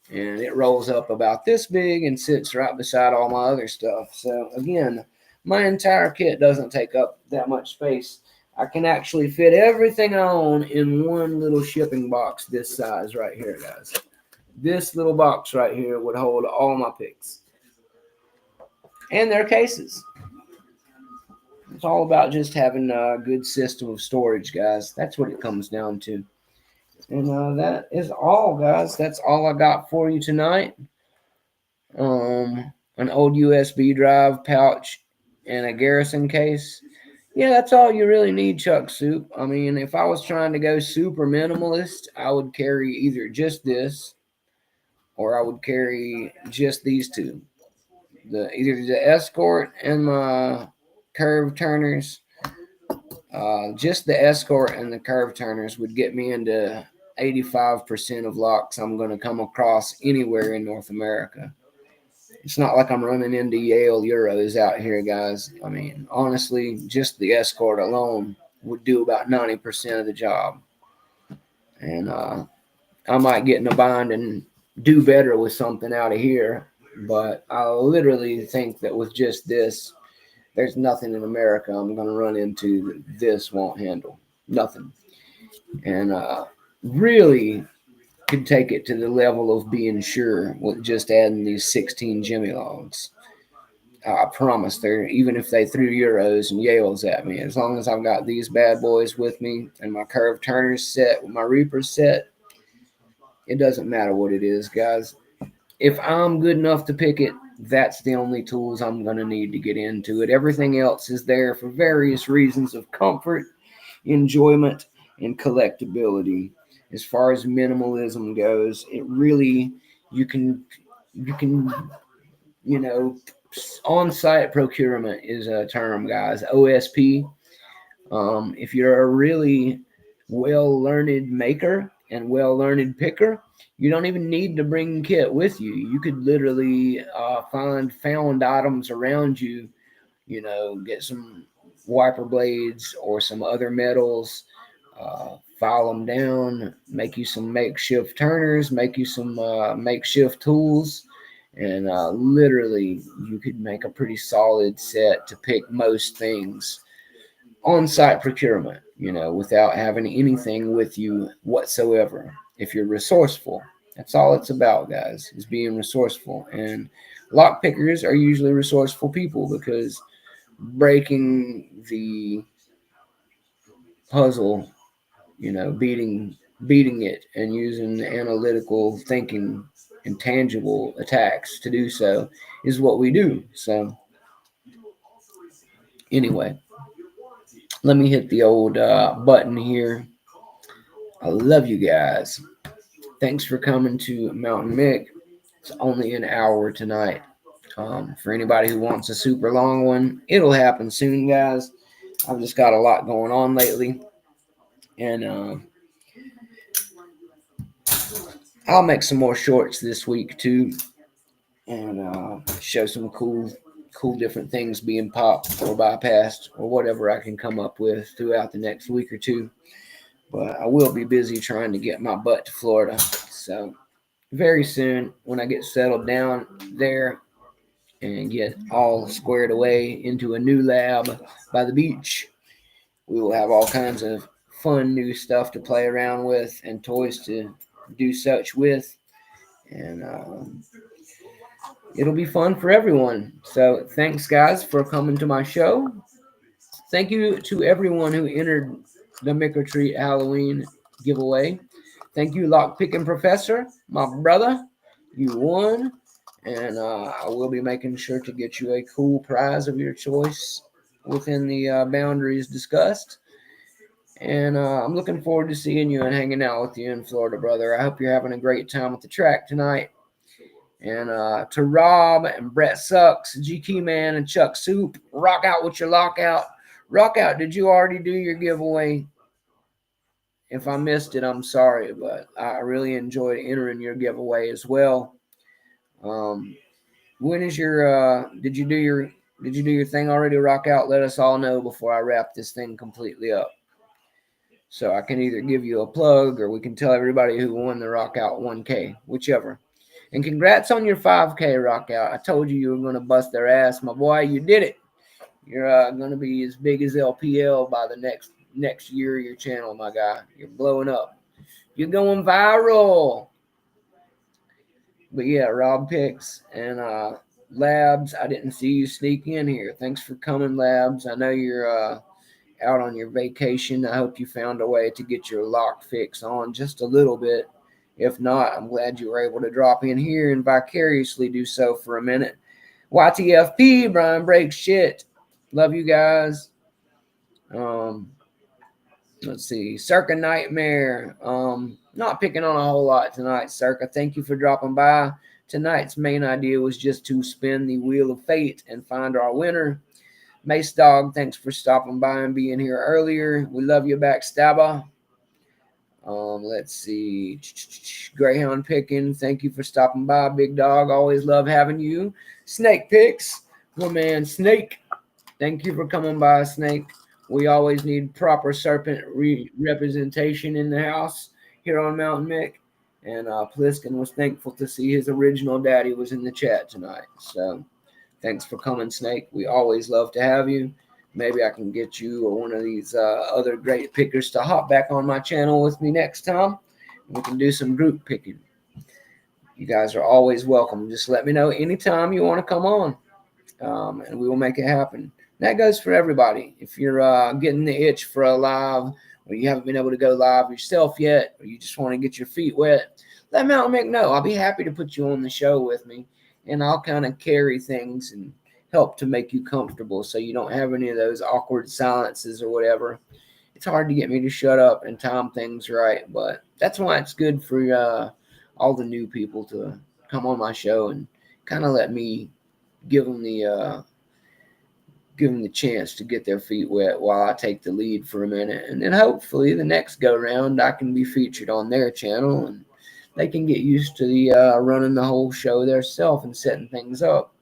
And it rolls up about this big and sits right beside all my other stuff. So again, my entire kit doesn't take up that much space. I can actually fit everything I own in one little shipping box this size right here, guys. This little box right here would hold all my picks and their cases. It's all about just having a good system of storage, guys. That's what it comes down to. And that is all, guys. That's all I got for you tonight. An old USB drive pouch and a Garrison case. Yeah, that's all you really need, Chuck Soup. I mean, if I was trying to go super minimalist, I would carry either just this or I would carry just these two. Either the Escort and my curve turners. Just the Escort and the curve turners would get me into 85% of locks I'm going to come across anywhere in North America. It's not like I'm running into Yale Euros out here, guys. I mean, honestly, just the Escort alone would do about 90% of the job. And I might get in a bind and do better with something out of here. But I literally think that with just this, there's nothing in America I'm going to run into that this won't handle. Nothing. And really could take it to the level of being sure with just adding these 16 Jimmy logs. I promise they're, even if they threw Euros and Yales at me, as long as I've got these bad boys with me and my curved turners set with my Reapers set, it doesn't matter what it is, guys. If I'm good enough to pick it, that's the only tools I'm going to need to get into it. Everything else is there for various reasons of comfort, enjoyment, and collectability. As far as minimalism goes, it really, you can, you know, on-site procurement is a term, guys. OSP. If you're a really well-learned maker and well-learned picker, you don't even need to bring kit with you. You could literally find found items around you. You know, get some wiper blades or some other metals, file them down, make you some makeshift turners, make you some makeshift tools, and literally you could make a pretty solid set to pick most things on site procurement, you know, without having anything with you whatsoever. If you're resourceful, that's all it's about, guys, is being resourceful. And lock pickers are usually resourceful people because breaking the puzzle, you know, beating it and using analytical thinking and tangible attacks to do so is what we do. So anyway, let me hit the old button here. I love you guys. Thanks for coming to Mountain Mick. It's only an hour tonight. For anybody who wants a super long one, it'll happen soon, guys. I've just got a lot going on lately. And I'll make some more shorts this week too, and show some cool different things being popped or bypassed or whatever I can come up with throughout the next week or two. But I will be busy trying to get my butt to Florida. So very soon, when I get settled down there and get all squared away into a new lab by the beach, we will have all kinds of fun new stuff to play around with and toys to do such with. And it'll be fun for everyone. So thanks, guys, for coming to my show. Thank you to everyone who entered the M1ck-Or-Treat Halloween giveaway. Thank you, Lock Picking Professor, my brother. You won. And I will be making sure to get you a cool prize of your choice within the boundaries discussed. And I'm looking forward to seeing you and hanging out with you in Florida, brother. I hope you're having a great time at the track tonight. And to Rob and Brett Sucks, GT Man, and Chuck Soup, rock out with your lockout. Rock out, did you already do your giveaway? If I missed it, I'm sorry, but I really enjoyed entering your giveaway as well. When is your did you do your thing already, rock out? Let us all know before I wrap this thing completely up. So I can either give you a plug or we can tell everybody who won the Rock Out 1K, whichever. And congrats on your 5K, Rock Out. I told you were going to bust their ass, my boy. You did it. You're going to be as big as LPL by the next next year of your channel, my guy. You're blowing up. You're going viral. But yeah, Rob Picks and Labs. I didn't see you sneak in here. Thanks for coming, Labs. I know you're out on your vacation. I hope you found a way to get your lock fix on just a little bit. If not, I'm glad you were able to drop in here and vicariously do so for a minute. YTFP, Brian Breaks Shit. Love you guys. Um, let's see. Circa Nightmare. Not picking on a whole lot tonight, Circa. Thank you for dropping by. Tonight's main idea was just to spin the wheel of fate and find our winner. Mace Dog, thanks for stopping by and being here earlier. We love you, Backstabber. Let's see. Greyhound Picking, thank you for stopping by, Big Dog. Always love having you. Snake Picks, my man Snake. Thank you for coming by, Snake. We always need proper serpent representation in the house here on M1ck. And Pliskin was thankful to see his original daddy was in the chat tonight. So thanks for coming, Snake. We always love to have you. Maybe I can get you or one of these other great pickers to hop back on my channel with me next time. We can do some group picking. You guys are always welcome. Just let me know anytime you want to come on, and we will make it happen. That goes for everybody. If you're getting the itch for a live, or you haven't been able to go live yourself yet, or you just want to get your feet wet, let M1ck know. I'll be happy to put you on the show with me, and I'll kind of carry things and help to make you comfortable so you don't have any of those awkward silences or whatever. It's hard to get me to shut up and time things right, but that's why it's good for all the new people to come on my show and kind of let me give them the chance to get their feet wet while I take the lead for a minute. And then hopefully the next go round I can be featured on their channel and they can get used to the running the whole show themselves and setting things up.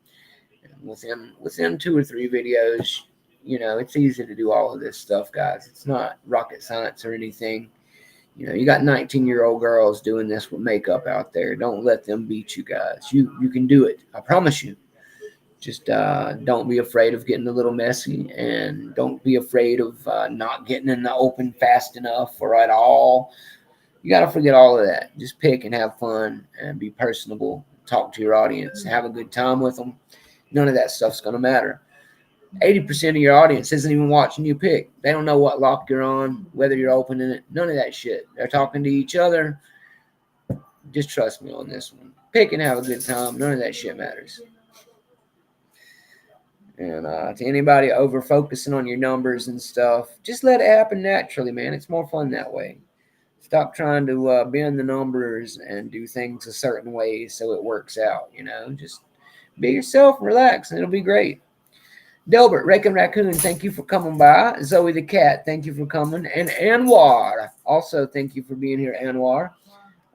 And within 2 or 3 videos, it's easy to do all of this stuff, guys. It's not rocket science or anything. You got 19-year-old girls doing this with makeup out there. Don't let them beat you guys. You can do it. I promise you. Just don't be afraid of getting a little messy, and don't be afraid of not getting in the open fast enough or at all. You got to forget all of that. Just pick and have fun and be personable. Talk to your audience. Have a good time with them. None of that stuff's going to matter. 80% of your audience isn't even watching you pick. They don't know what lock you're on, whether you're opening it. None of that shit. They're talking to each other. Just trust me on this one. Pick and have a good time. None of that shit matters. And to anybody over focusing on your numbers and stuff, just let it happen naturally, man. It's more fun that way. Stop trying to bend the numbers and do things a certain way so it works out. Just be yourself, relax, and it'll be great. Delbert, Rakin Raccoon, thank you for coming by. Zoe the Cat, thank you for coming. And Anwar, also thank you for being here, Anwar.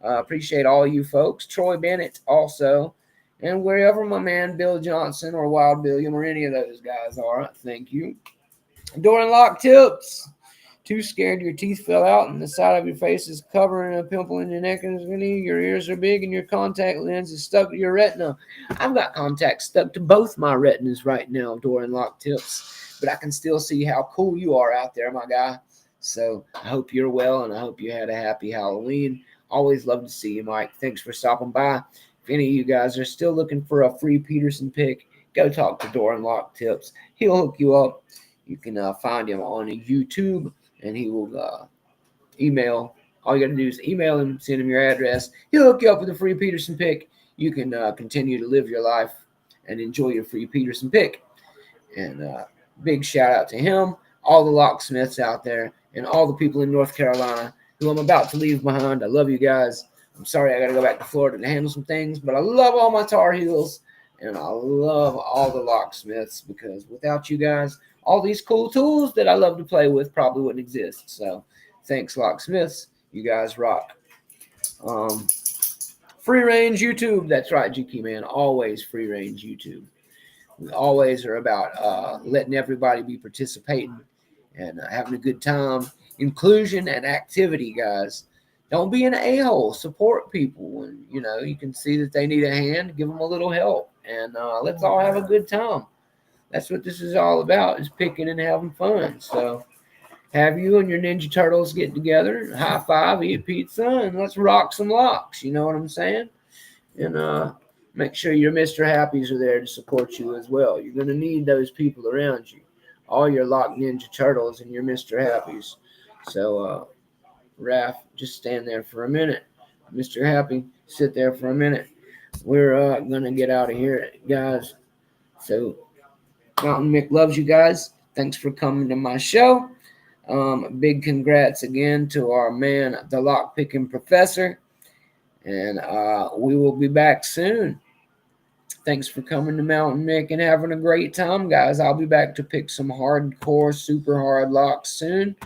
Appreciate all you folks. Troy Bennett, also. And wherever my man Bill Johnson or Wild Billiam or any of those guys are, thank you. Door and lock tips. Too scared your teeth fell out and the side of your face is covering a pimple in your neck and your ears are big and your contact lens is stuck to your retina. I've got contacts stuck to both my retinas right now, door and lock tips. But I can still see how cool you are out there, my guy. So I hope you're well and I hope you had a happy Halloween. Always love to see you, Mike. Thanks for stopping by. If any of you guys are still looking for a free Peterson pick, go talk to Door and Lock Tips. He'll hook you up. You can find him on YouTube, and he will email. All you got to do is email him, send him your address. He'll hook you up with a free Peterson pick. You can continue to live your life and enjoy your free Peterson pick. And big shout out to him, all the locksmiths out there, and all the people in North Carolina who I'm about to leave behind. I love you guys. I'm sorry I got to go back to Florida to handle some things, but I love all my Tar Heels, and I love all the locksmiths because without you guys, all these cool tools that I love to play with probably wouldn't exist. So thanks, locksmiths. You guys rock. Free range YouTube. That's right, GK man. Always free range YouTube. We always are about letting everybody be participating and having a good time. Inclusion and activity, guys. Don't be an a-hole. Support people when you can see that they need a hand. Give them a little help, and let's all have a good time. That's what this is all about: is picking and having fun. So have you and your Ninja Turtles get together, high five, eat pizza, and let's rock some locks. You know what I'm saying? And make sure your Mr. Happies are there to support you as well. You're going to need those people around you, all your Lock Ninja Turtles and your Mr. Happies. So, Raph, just stand there for a minute. Mr. Happy, sit there for a minute. We're going to get out of here, guys. So, Mountain Mick loves you guys. Thanks for coming to my show. Big congrats again to our man, the lock picking professor. And we will be back soon. Thanks for coming to Mountain Mick and having a great time, guys. I'll be back to pick some hardcore, super hard locks soon.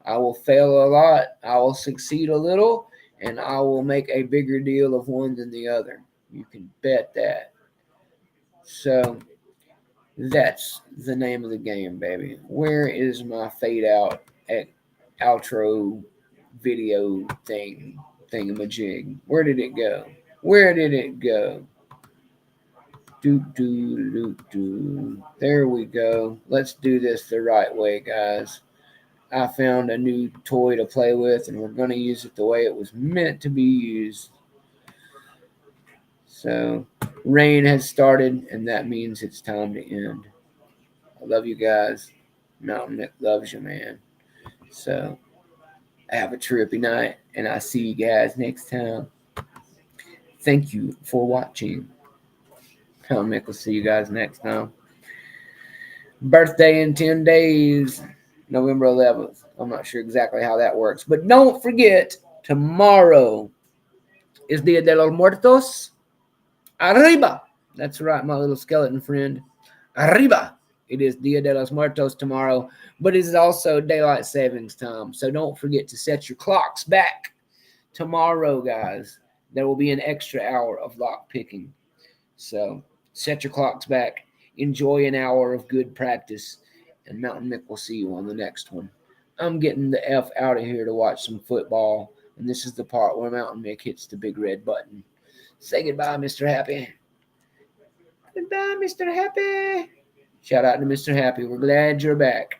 I will fail a lot, I will succeed a little, and I will make a bigger deal of one than the other. You can bet that. So that's the name of the game, baby. Where is my fade out at outro video thingamajig? Where did it go? Where did it go? Do. There we go. Let's do this the right way, guys. I found a new toy to play with, and we're going to use it the way it was meant to be used. So, rain has started, and that means it's time to end. I love you guys. Mountain Mick loves you, man. So, have a trippy night, and I'll see you guys next time. Thank you for watching. Mountain Mick will see you guys next time. Birthday in 10 days, November 11th. I'm not sure exactly how that works. But don't forget, tomorrow is Dia de los Muertos. Arriba! That's right, my little skeleton friend. Arriba! It is Dia de los Muertos tomorrow, but it is also daylight savings time. So don't forget to set your clocks back tomorrow, guys. There will be an extra hour of lock picking. So set your clocks back. Enjoy an hour of good practice. And Mountain Mick will see you on the next one. I'm getting the F out of here to watch some football. And this is the part where Mountain Mick hits the big red button. Say goodbye, Mr. Happy. Goodbye, Mr. Happy. Shout out to Mr. Happy. We're glad you're back.